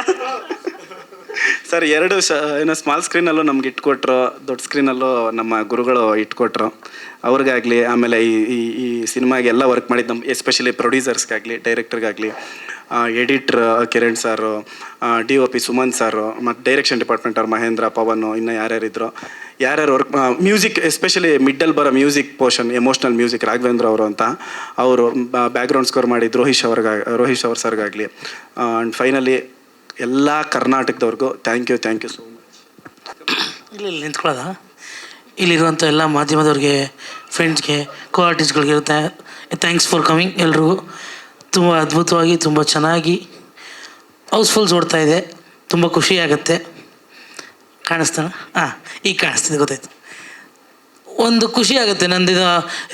ಸರ್? 2 ಏನೋ ಸ್ಮಾಲ್ ಸ್ಕ್ರೀನಲ್ಲೂ ನಮ್ಗೆ ಇಟ್ಕೊಟ್ರು, ದೊಡ್ಡ ಸ್ಕ್ರೀನಲ್ಲೂ ನಮ್ಮ ಗುರುಗಳು ಇಟ್ಕೊಟ್ರು. ಅವ್ರಿಗಾಗಲಿ, ಆಮೇಲೆ ಈ ಸಿನಿಮಾಗೆಲ್ಲ ವರ್ಕ್ ಮಾಡಿದ್ದು ನಮ್ಮ ಎಸ್ಪೆಷಲಿ ಪ್ರೊಡ್ಯೂಸರ್ಸ್ಗಾಗಲಿ, ಡೈರೆಕ್ಟರ್ಗಾಗಲಿ, ಎಡಿಟ್ರ್ ಕಿರಣ್ ಸಾರು, DOP ಸುಮನ್ ಸಾರು, ಮತ್ತು ಡೈರೆಕ್ಷನ್ ಡಿಪಾರ್ಟ್ಮೆಂಟ್ ಅವ್ರು ಮಹೇಂದ್ರ, ಪವನ್, ಇನ್ನು ಯಾರ್ಯಾರಿದ್ರು, ಯಾರ್ಯಾರು ವರ್ಕ್, ಮ್ಯೂಸಿಕ್ ಎಸ್ಪೆಷಲಿ ಮಿಡ್ಡಲ್ಲಿ ಬರೋ music portion, emotional music Raghavendra ಅವರು ಅಂತ, ಅವರು ಬ್ಯಾಕ್ಗ್ರೌಂಡ್ ಸ್ಕೋರ್ ಮಾಡಿದ್ದು ರೋಹಿಶ್ ಅವ್ರ ಸರ್ಗಾಗಲಿ. ಆ್ಯಂಡ್ ಫೈನಲಿ ಎಲ್ಲ ಕರ್ನಾಟಕದವ್ರಿಗೂ ಥ್ಯಾಂಕ್ ಯು ಸೋ ಮಚ್. ಇಲ್ಲಿ ನಿಂತ್ಕೊಳ್ಳೋದ, ಇಲ್ಲಿರುವಂಥ ಎಲ್ಲ ಮಾಧ್ಯಮದವ್ರಿಗೆ, ಫ್ರೆಂಡ್ಸ್ಗೆ, ಕೋ ಆರ್ಟಿಸ್ಟ್ಗಳಿಗೆ ಥ್ಯಾಂಕ್ಸ್ ಫಾರ್ ಕಮಿಂಗ್. ಎಲ್ರಿಗೂ ತುಂಬ ಅದ್ಭುತವಾಗಿ, ತುಂಬ ಚೆನ್ನಾಗಿ ಹೌಸ್ಫುಲ್ಸ್ ಓಡ್ತಾ ಇದೆ. ತುಂಬ ಖುಷಿ ಆಗುತ್ತೆ. ಕಾಣಿಸ್ತಾನೆ? ಈಗ ಕಾಣಿಸ್ತಿದೆ, ಗೊತ್ತಾಯ್ತು. ಒಂದು ಖುಷಿ ಆಗುತ್ತೆ. ನಂದು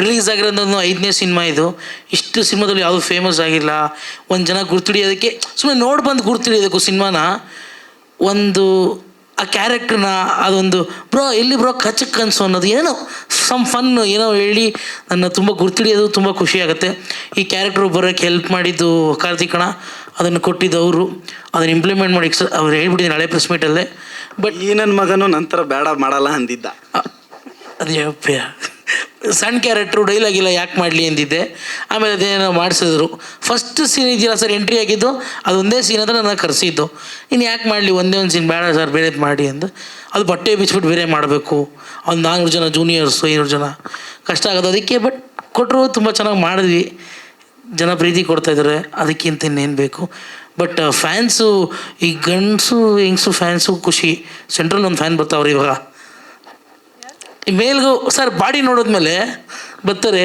ರಿಲೀಸ್ ಆಗಿರೋದು 5ನೇ ಸಿನಿಮಾ ಇದು. ಇಷ್ಟು ಸಿನಿಮಾದಲ್ಲಿ ಯಾವುದು ಫೇಮಸ್ ಆಗಿಲ್ಲ. ಒಂದು ಜನ ಗುರ್ತಿಡಿಯೋದಕ್ಕೆ ಸುಮ್ಮನೆ ನೋಡಿ ಬಂದು ಗುರ್ತಿಡಿಯೋದಕ್ಕೂ ಸಿನಿಮಾನ, ಒಂದು ಆ ಕ್ಯಾರೆಕ್ಟ್ರನ್ನ, ಅದೊಂದು ಬ್ರೋ ಎಲ್ಲಿ ಬ್ರೋ ಕಚ್ಚಕ್ ಕನಸು ಅನ್ನೋದು, ಏನೋ ಸಮ್ ಫನ್ನು ಏನೋ ಹೇಳಿ ನನ್ನ ತುಂಬ ಗುರ್ತಿಡಿಯೋದು ತುಂಬ ಖುಷಿ ಆಗುತ್ತೆ. ಈ ಕ್ಯಾರೆಕ್ಟ್ರು ಬರೋಕ್ಕೆ ಹೆಲ್ಪ್ ಮಾಡಿದ್ದು ಕಾರ್ತಿಕಣ, ಅದನ್ನು ಕೊಟ್ಟಿದ್ದು ಅವರು, ಅದನ್ನು ಇಂಪ್ಲಿಮೆಂಟ್ ಮಾಡಿ ಅವ್ರು ಹೇಳ್ಬಿಟ್ಟಿದ್ದೀನಿ ಹಳೆ ಪ್ರೆಸ್ ಮೀಟಲ್ಲೇ. ಬಟ್ ಈ ನನ್ನ ಮಗನೂ ನಂತರ ಬೇಡ ಮಾಡಲ್ಲ ಅಂದಿದ್ದ. ಅದೇ ಸಣ್ಣ ಕ್ಯಾರೆಕ್ಟ್ರು ಡೈಲಾಗ್ ಇಲ್ಲ ಯಾಕೆ ಮಾಡಲಿ ಅಂದಿದ್ದೆ. ಆಮೇಲೆ ಅದೇನೋ ಮಾಡಿಸಿದ್ರು. ಫಸ್ಟ್ ಸೀನ್ ಇದೆಯಲ್ಲ ಸರ್, ಎಂಟ್ರಿ ಆಗಿದ್ದು ಅದೊಂದೇ ಸೀನ್ ಅಂತ ನನ್ನ ಕರೆಸಿದ್ದು. ಇನ್ನು ಯಾಕೆ ಮಾಡಲಿ, ಒಂದೇ ಒಂದು ಸೀನ್ ಬೇಡ ಸರ್, ಬೇರೆದು ಮಾಡಿ ಅಂದು. ಅದು ಬಟ್ಟೆ ಬಿಚ್ಬಿಟ್ಟು ಬೇರೆ ಮಾಡಬೇಕು, ಒಂದು 400 ಜನ ಜೂನಿಯರ್ಸು, 500 ಜನ, ಕಷ್ಟ ಆಗೋದು ಅದಕ್ಕೆ. ಬಟ್ ಕೊಟ್ಟರು, ತುಂಬ ಚೆನ್ನಾಗಿ ಮಾಡಿದ್ವಿ, ಜನ ಪ್ರೀತಿ ಕೊಡ್ತಾಯಿದ್ದಾರೆ, ಅದಕ್ಕಿಂತ ಇನ್ನೇನು ಬೇಕು. ಬಟ್ ಫ್ಯಾನ್ಸು, ಈ ಗಂಡಸು ಹೆಂಗಸು ಫ್ಯಾನ್ಸು ಖುಷಿ. ಸೆಂಟ್ರಲ್ ಒಂದು ಫ್ಯಾನ್ ಬರ್ತಾವ್ರಿ ಇವಾಗ, ಮೇಲ್ಗೂ ಸರ್ ಬಾಡಿ ನೋಡಿದ್ಮೇಲೆ ಬರ್ತಾರೆ,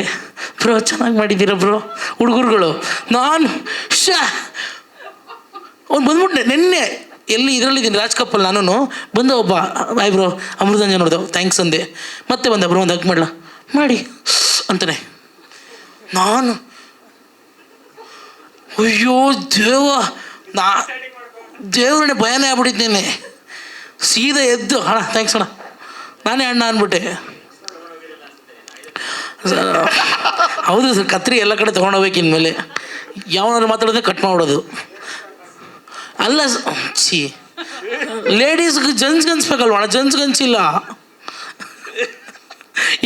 ಬ್ರೋ ಚೆನ್ನಾಗಿ ಮಾಡಿದ್ದೀರ ಬ್ರೋ ಹುಡುಗರುಗಳು. ನಾನು ಅವ್ನು ಬಂದ್ಬಿಟ್ಟೆ ನಿನ್ನೆ ಎಲ್ಲಿ ಇದರಲ್ಲಿದ್ದೀನಿ ರಾಜ್ ಕಪ್ಪಲ್ಲಿ, ನಾನು ಬಂದ ಒಬ್ಬ ಬಾಯ್ ಬ್ರೋ ಅಮೃತಾಂಜನ್ ನೋಡ್ದೆ, ಥ್ಯಾಂಕ್ಸ್ ಅಂದೆ. ಮತ್ತೆ ಬಂದ ಬ್ರೋ ಒಂದು ಹಕ್ ಮಾಡಲ ಮಾಡಿ ಅಂತಾನೆ. ನಾನು ಅಯ್ಯೋ ದೇವ್ರನ್ನೇ ಭಯನೇ ಆಗ್ಬಿಟ್ಟಿದ್ದೇನೆ. ಸೀದಾ ಎದ್ದು ಅಣ್ಣ ಥ್ಯಾಂಕ್ಸ್ ಅಣ್ಣ, ನಾನೇ ಅಣ್ಣ ಅಂದ್ಬಿಟ್ಟೆ. ಹೌದು ಸರ್, ಕತ್ರಿ ಎಲ್ಲ ಕಡೆ ತೊಗೊಂಡೋಗ್ಬೇಕು ಇನ್ಮೇಲೆ. ಯಾವನಾದ್ರು ಮಾತಾಡೋದೇ ಕಟ್ ಮಾಡ್ಬಿಡೋದು ಅಲ್ಲ. ಲೇಡೀಸ್ಗೆ ಜೆಂಟ್ಸ್ಗೆ ಅನ್ಸ್ಬೇಕಲ್ವ, ಜೆಂಟ್ಸ್ಗೆ ಅನ್ಸಿಲ್ಲ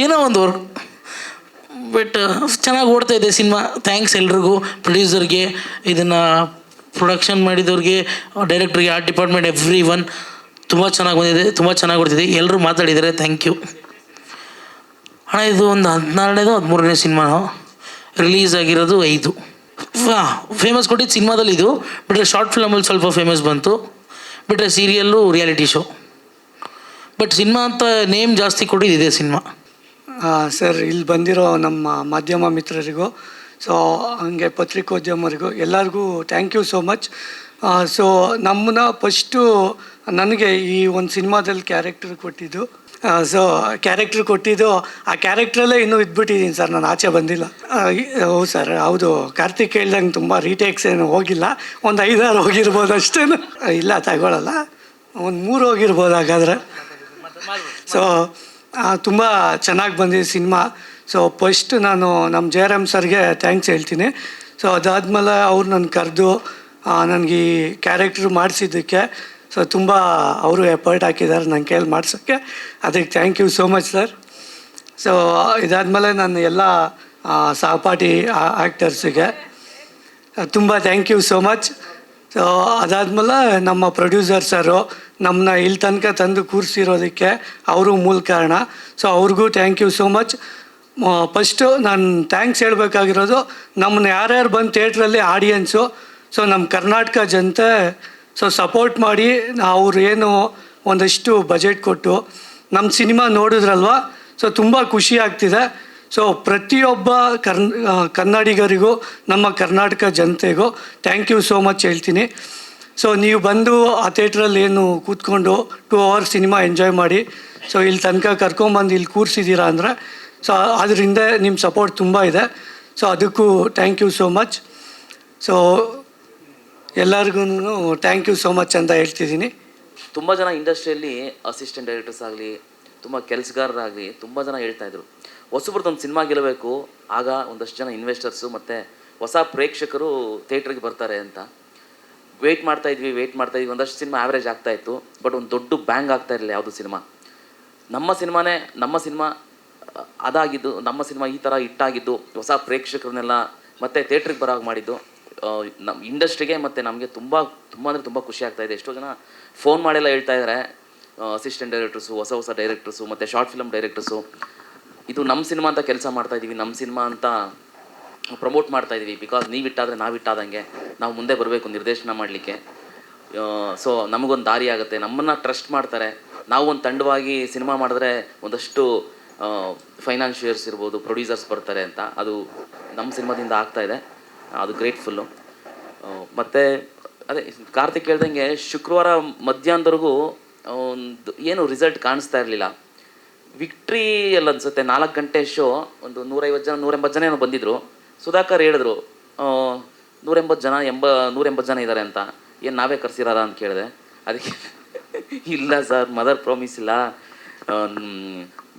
ಏನೋ ಒಂದು ವರ್ಕ್. ಬಟ್ ಚೆನ್ನಾಗಿ ಓಡ್ತಾ ಇದೆ ಸಿನಿಮಾ. ಥ್ಯಾಂಕ್ಸ್ ಎಲ್ರಿಗೂ, ಪ್ರೊಡ್ಯೂಸರ್ಗೆ, ಇದನ್ನು ಪ್ರೊಡಕ್ಷನ್ ಮಾಡಿದವ್ರಿಗೆ, ಡೈರೆಕ್ಟ್ರಿಗೆ, ಆರ್ಟ್ ಡಿಪಾರ್ಟ್ಮೆಂಟ್, ಎವ್ರಿ ಒನ್. ತುಂಬ ಚೆನ್ನಾಗಿ ಬಂದಿದೆ, ತುಂಬ ಚೆನ್ನಾಗಿ ಕೊಡ್ತಿದೆ. ಎಲ್ಲರೂ ಮಾತಾಡಿದ್ದಾರೆ, ಥ್ಯಾಂಕ್ ಯು ಅಣ್ಣ. ಇದು ಒಂದು 14ನೇದು 13ನೇ ಸಿನಿಮಾ ರಿಲೀಸ್ ಆಗಿರೋದು 5. ಫೇಮಸ್ ಕೊಟ್ಟಿದ್ದು ಸಿನಿಮಾದಲ್ಲಿ ಇದು. ಬಿಟ್ಟರೆ ಶಾರ್ಟ್ ಫಿಲಮಲ್ಲಿ ಸ್ವಲ್ಪ ಫೇಮಸ್ ಬಂತು. ಬಿಟ್ಟರೆ serial, reality show. But cinema ಅಂತ ನೇಮ್ ಜಾಸ್ತಿ ಕೊಟ್ಟಿದ್ದಿದೆ ಸಿನಿಮಾ. ಸರ್, ಇಲ್ಲಿ ಬಂದಿರೋ ನಮ್ಮ ಮಾಧ್ಯಮ ಮಿತ್ರರಿಗೂ, ಸೊ ಹಂಗೆ ಪತ್ರಿಕೋದ್ಯಮರಿಗೂ ಎಲ್ಲರಿಗೂ thank you so much. So ನಮ್ಮನ್ನ ಫಸ್ಟು ನನಗೆ ಈ ಒಂದು ಸಿನಿಮಾದಲ್ಲಿ ಕ್ಯಾರೆಕ್ಟರ್ ಕೊಟ್ಟಿದ್ದು, ಸೊ ಕ್ಯಾರೆಕ್ಟ್ರ್ ಕೊಟ್ಟಿದ್ದು ಆ ಕ್ಯಾರೆಕ್ಟ್ರಲ್ಲೇ ಇನ್ನೂ ಇದ್ಬಿಟ್ಟಿದ್ದೀನಿ ಸರ್, ನಾನು ಆಚೆ ಬಂದಿಲ್ಲ. ಹೌದು ಸರ್, ಹೌದು. ಕಾರ್ತಿಕ್ ಹೇಳ್ದಂಗೆ ತುಂಬ ರೀಟೇಕ್ಸ್ ಏನು ಹೋಗಿಲ್ಲ, ಒಂದು 5-6 ಹೋಗಿರ್ಬೋದು ಅಷ್ಟೇ. ಇಲ್ಲ ತಗೊಳ್ಳಲ್ಲ, ಒಂದು 3 ಹೋಗಿರ್ಬೋದು. ಹಾಗಾದರೆ ಸೊ ತುಂಬ ಚೆನ್ನಾಗಿ ಬಂದಿದೆ ಸಿನಿಮಾ. ಸೊ ಫಸ್ಟ್ ನಾನು ನಮ್ಮ ಜಯರಾಮ್ ಸರ್ಗೆ ಥ್ಯಾಂಕ್ಸ್ ಹೇಳ್ತೀನಿ. ಸೊ ಅದಾದಮೇಲೆ ಅವ್ರು ನನ್ನ ಕರೆದು ನನಗೆ ಈ ಕ್ಯಾರೆಕ್ಟ್ರ್ ಮಾಡಿಸಿದ್ದಕ್ಕೆ ಸೊ ತುಂಬ ಅವರು ಎಫರ್ಟ್ ಹಾಕಿದ್ದಾರೆ ನನ್ನ ಕೈಯಲ್ಲಿ ಮಾಡ್ಸೋಕ್ಕೆ. ಅದಕ್ಕೆ thank you so much sir. So ಇದಾದಮೇಲೆ ನನ್ನ ಎಲ್ಲ ಸಹಪಾಠಿ ಆ್ಯಕ್ಟರ್ಸಿಗೆ ತುಂಬ thank you so much. So ಅದಾದಮೇಲೆ ನಮ್ಮ ಪ್ರೊಡ್ಯೂಸರ್ ಸರು ನಮ್ಮನ್ನ ಇಲ್ಲಿ ತನಕ ತಂದು ಕೂರಿಸಿರೋದಕ್ಕೆ ಅವರು ಮೂಲ ಕಾರಣ. ಸೊ ಅವ್ರಿಗೂ thank you so much. First ನಾನು ಥ್ಯಾಂಕ್ಸ್ ಹೇಳಬೇಕಾಗಿರೋದು ನಮ್ಮನ್ನ ಯಾರ್ಯಾರು ಬಂದು ಥಿಯೇಟ್ರಲ್ಲಿ ಆಡಿಯನ್ಸು, ಸೊ ನಮ್ಮ ಕರ್ನಾಟಕ ಜನತೆ ಸೊ ಸಪೋರ್ಟ್ ಮಾಡಿ ಅವ್ರು ಏನು ಒಂದಷ್ಟು ಬಜೆಟ್ ಕೊಟ್ಟು ನಮ್ಮ ಸಿನಿಮಾ ನೋಡಿದ್ರಲ್ವ, ಸೊ ತುಂಬ ಖುಷಿ ಆಗ್ತಿದೆ. ಸೊ ಪ್ರತಿಯೊಬ್ಬ ಕನ್ನಡಿಗರಿಗೂ ನಮ್ಮ ಕರ್ನಾಟಕ ಜನತೆಗೂ ಥ್ಯಾಂಕ್ ಯು ಸೋ ಮಚ್ ಹೇಳ್ತೀನಿ. ಸೊ ನೀವು ಬಂದು ಆ ಥಿಯೇಟ್ರಲ್ಲಿ ಏನು ಕೂತ್ಕೊಂಡು 2 hours ಸಿನಿಮಾ ಎಂಜಾಯ್ ಮಾಡಿ ಸೊ ಇಲ್ಲಿ ತನಕ ಕರ್ಕೊಂಬಂದು ಇಲ್ಲಿ ಕೂರಿಸಿದ್ದೀರಾ ಅಂದರೆ ಸೊ ಅದರಿಂದ ನಿಮ್ಮ ಸಪೋರ್ಟ್ ತುಂಬ ಇದೆ. ಸೊ ಅದಕ್ಕೂ thank you so much. So ಎಲ್ಲರಿಗೂ ಥ್ಯಾಂಕ್ ಯು ಸೋ ಮಚ್ ಅಂತ ಹೇಳ್ತಿದ್ದೀನಿ. ತುಂಬ ಜನ ಇಂಡಸ್ಟ್ರಿಯಲ್ಲಿ ಅಸಿಸ್ಟೆಂಟ್ ಡೈರೆಕ್ಟರ್ಸ್ ಆಗಲಿ, ತುಂಬ ಕೆಲಸಗಾರರಾಗಲಿ ತುಂಬ ಜನ ಹೇಳ್ತಾಯಿದ್ರು ಹೊಸಬ್ರದ್ದೊಂದು ಸಿನಿಮಾ ಗೆಲ್ಲಬೇಕು, ಆಗ ಒಂದಷ್ಟು ಜನ ಇನ್ವೆಸ್ಟರ್ಸು ಮತ್ತು ಹೊಸ ಪ್ರೇಕ್ಷಕರು ಥಿಯೇಟ್ರಿಗೆ ಬರ್ತಾರೆ ಅಂತ. ವೆಯ್ಟ್ ಮಾಡ್ತಾಯಿದ್ವಿ. ಒಂದಷ್ಟು ಸಿನಿಮಾ ಆ್ಯಾವ್ರೇಜ್ ಆಗ್ತಾಯಿತ್ತು, ಬಟ್ ಒಂದು ದೊಡ್ಡ ಬ್ಯಾಂಗ್ ಆಗ್ತಾ ಇರಲಿಲ್ಲ ಯಾವುದು ಸಿನಿಮಾ. ನಮ್ಮ ಸಿನಿಮಾ ಅದಾಗಿದ್ದು, ನಮ್ಮ ಸಿನಿಮಾ ಈ ಥರ ಹಿಟ್ಟಾಗಿದ್ದು, ಹೊಸ ಪ್ರೇಕ್ಷಕರನ್ನೆಲ್ಲ ಮತ್ತೆ ಥಿಯೇಟ್ರಿಗೆ ಬರೋ ಹಾಗೆ ಮಾಡಿದ್ದು ನಮ್ಮ ಇಂಡಸ್ಟ್ರಿಗೆ ಮತ್ತು ನಮಗೆ ತುಂಬ ಅಂದರೆ ತುಂಬ ಖುಷಿ ಆಗ್ತಾಯಿದೆ. ಎಷ್ಟೋ ಜನ ಫೋನ್ ಮಾಡೆಲ್ಲ ಹೇಳ್ತಾ ಇದ್ದಾರೆ, ಅಸಿಸ್ಟೆಂಟ್ ಡೈರೆಕ್ಟರ್ಸು, ಹೊಸ ಡೈರೆಕ್ಟರ್ಸು ಮತ್ತು ಶಾರ್ಟ್ ಫಿಲ್ಮ್ ಡೈರೆಕ್ಟರ್ಸು, ಇದು ನಮ್ಮ ಸಿನಿಮಾ ಅಂತ ಕೆಲಸ ಮಾಡ್ತಾಯಿದ್ದೀವಿ, ನಮ್ಮ ಸಿನಿಮಾ ಅಂತ ಪ್ರಮೋಟ್ ಮಾಡ್ತಾಯಿದ್ದೀವಿ. ಬಿಕಾಸ್ ನೀವು ಇಟ್ಟಾದರೆ ನಾವು ಇಟ್ಟಾದಂಗೆ ನಾವು ಮುಂದೆ ಬರಬೇಕು ನಿರ್ದೇಶನ ಮಾಡಲಿಕ್ಕೆ. ಸೊ ನಮಗೊಂದು ದಾರಿ ಆಗುತ್ತೆ, ನಮ್ಮನ್ನು ಟ್ರಸ್ಟ್ ಮಾಡ್ತಾರೆ. ನಾವು ಒಂದು ತಂಡವಾಗಿ ಸಿನಿಮಾ ಮಾಡಿದ್ರೆ ಒಂದಷ್ಟು ಫೈನಾನ್ಷಿಯರ್ಸ್ ಇರ್ಬೋದು, ಪ್ರೊಡ್ಯೂಸರ್ಸ್ ಬರ್ತಾರೆ ಅಂತ, ಅದು ನಮ್ಮ ಸಿನಿಮಾದಿಂದ ಆಗ್ತಾಯಿದೆ. ಅದು ಗ್ರೇಟ್ಫುಲ್ಲು. ಮತ್ತು ಅದೇ ಕಾರ್ತಿಕ್ ಹೇಳ್ದಂಗೆ ಶುಕ್ರವಾರ ಮಧ್ಯಾಹ್ನದವರೆಗೂ ಒಂದು ಏನು ರಿಸಲ್ಟ್ ಕಾಣಿಸ್ತಾ ಇರಲಿಲ್ಲ. ವಿಕ್ಟ್ರಿ ಎಲ್ಲ ಅನಿಸುತ್ತೆ 4 ಗಂಟೆ ಶೋ, ಒಂದು 150 ಜನ ಏನೋ ಬಂದಿದ್ದರು. ಸುಧಾಕರ್ ಹೇಳಿದ್ರು 180 ಜನ ಇದ್ದಾರೆ ಅಂತ. ಏನು ನಾವೇ ಕರ್ಸಿರಾರ ಅಂತ ಕೇಳಿದೆ. ಅದಕ್ಕೆ ಇಲ್ಲ ಸರ್, ಮದರ್ ಪ್ರಾಮಿಸ್ ಇಲ್ಲ,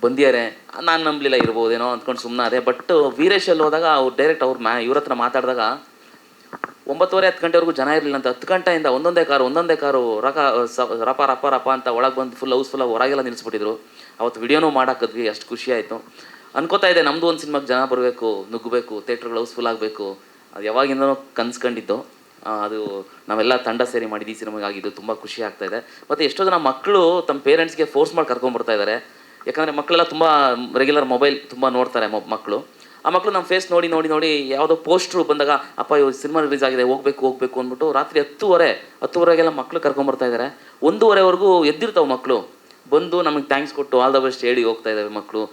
ಬಂದಿದ್ದಾರೆ, ನಾನು ನಂಬಲಿಲ್ಲ, ಇರ್ಬೋದೇನೋ ಅಂದ್ಕೊಂಡು ಸುಮ್ಮನೆ ಅದೇ. ಬಟ್ ವೀರೇಶಲ್ಲಿ ಹೋದಾಗ ಅವ್ರು ಡೈರೆಕ್ಟ್ ಇವ್ರ ಹತ್ರ ಮಾತಾಡಿದಾಗ 9:30-10 ಗಂಟೆವರೆಗೂ ಜನ ಇರಲಿಲ್ಲ ಅಂತ. 10 ಗಂಟೆಯಿಂದ ಒಂದೊಂದೇ ಕಾರು ರಪ ಅಂತ ಒಳಗೆ ಬಂದು ಫುಲ್ ಹೌಸ್ಫುಲ್ಲಾಗಿ ಹೊರಗೆಲ್ಲ ನಿಲ್ಲಿಸ್ಬಿಟ್ಟಿದ್ರು. ಅವತ್ತು ವಿಡಿಯೋನೂ ಮಾಡಾಕಿದ್ವಿ, ಅಷ್ಟು ಖುಷಿ ಆಯಿತು. ಅನ್ಕೋತಾ ಇದೆ ನಮ್ಮದು ಒಂದು ಸಿನಿಮಾಗೆ ಜನ ಬರಬೇಕು, ನುಗ್ಗಬೇಕು, ಥಿಯೇಟ್ರ್ಗಳು ಹೌಸ್ಫುಲ್ ಆಗಬೇಕು. ಅದು ಯಾವಾಗಿಂದನೋ ಕನ್ಸ್ಕೊಂಡಿದ್ದು, ಅದು ನಾವೆಲ್ಲ ತಂಡ ಸೇರಿ ಮಾಡಿದ್ದು ಈ ಸಿನಿಮಾಗೆ ಆಗಿದ್ದು. ತುಂಬ ಖುಷಿ ಆಗ್ತಾಯಿದೆ. ಮತ್ತು ಎಷ್ಟೋ ಜನ ಮಕ್ಕಳು ತಮ್ಮ ಪೇರೆಂಟ್ಸ್ಗೆ ಫೋರ್ಸ್ ಮಾಡಿ ಕರ್ಕೊಂಡ್ಬರ್ತಾ ಇದ್ದಾರೆ. ಯಾಕಂದರೆ ಮಕ್ಕಳೆಲ್ಲ ತುಂಬ ರೆಗ್ಯುಲರ್ ಮೊಬೈಲ್ ತುಂಬ ನೋಡ್ತಾರೆ ಮಕ್ಕಳು. ಆ ಮಕ್ಕಳು ನಮ್ಮ ಫೇಸ್ ನೋಡಿ ಯಾವುದೋ ಪೋಸ್ಟ್ರು ಬಂದಾಗ ಅಪ್ಪ ಇವಾಗ ಸಿನಿಮಾ ರಿಲೀಸ್ ಆಗಿದೆ ಹೋಗ್ಬೇಕು ಅಂದ್ಬಿಟ್ಟು ರಾತ್ರಿ 10:30 ಮಕ್ಕಳು ಕರ್ಕೊಂಬರ್ತಾ ಇದ್ದಾರೆ. 1:30ವರೆಗೂ ಎದ್ದಿರ್ತಾವೆ ಮಕ್ಕಳು. ಬಂದು ನಮಗೆ ಥ್ಯಾಂಕ್ಸ್ ಕೊಟ್ಟು ಆಲ್ ದ ಬೆಸ್ಟ್ ಹೇಳಿ ಹೋಗ್ತಾ ಇದ್ದಾವೆ ಮಕ್ಕಳು.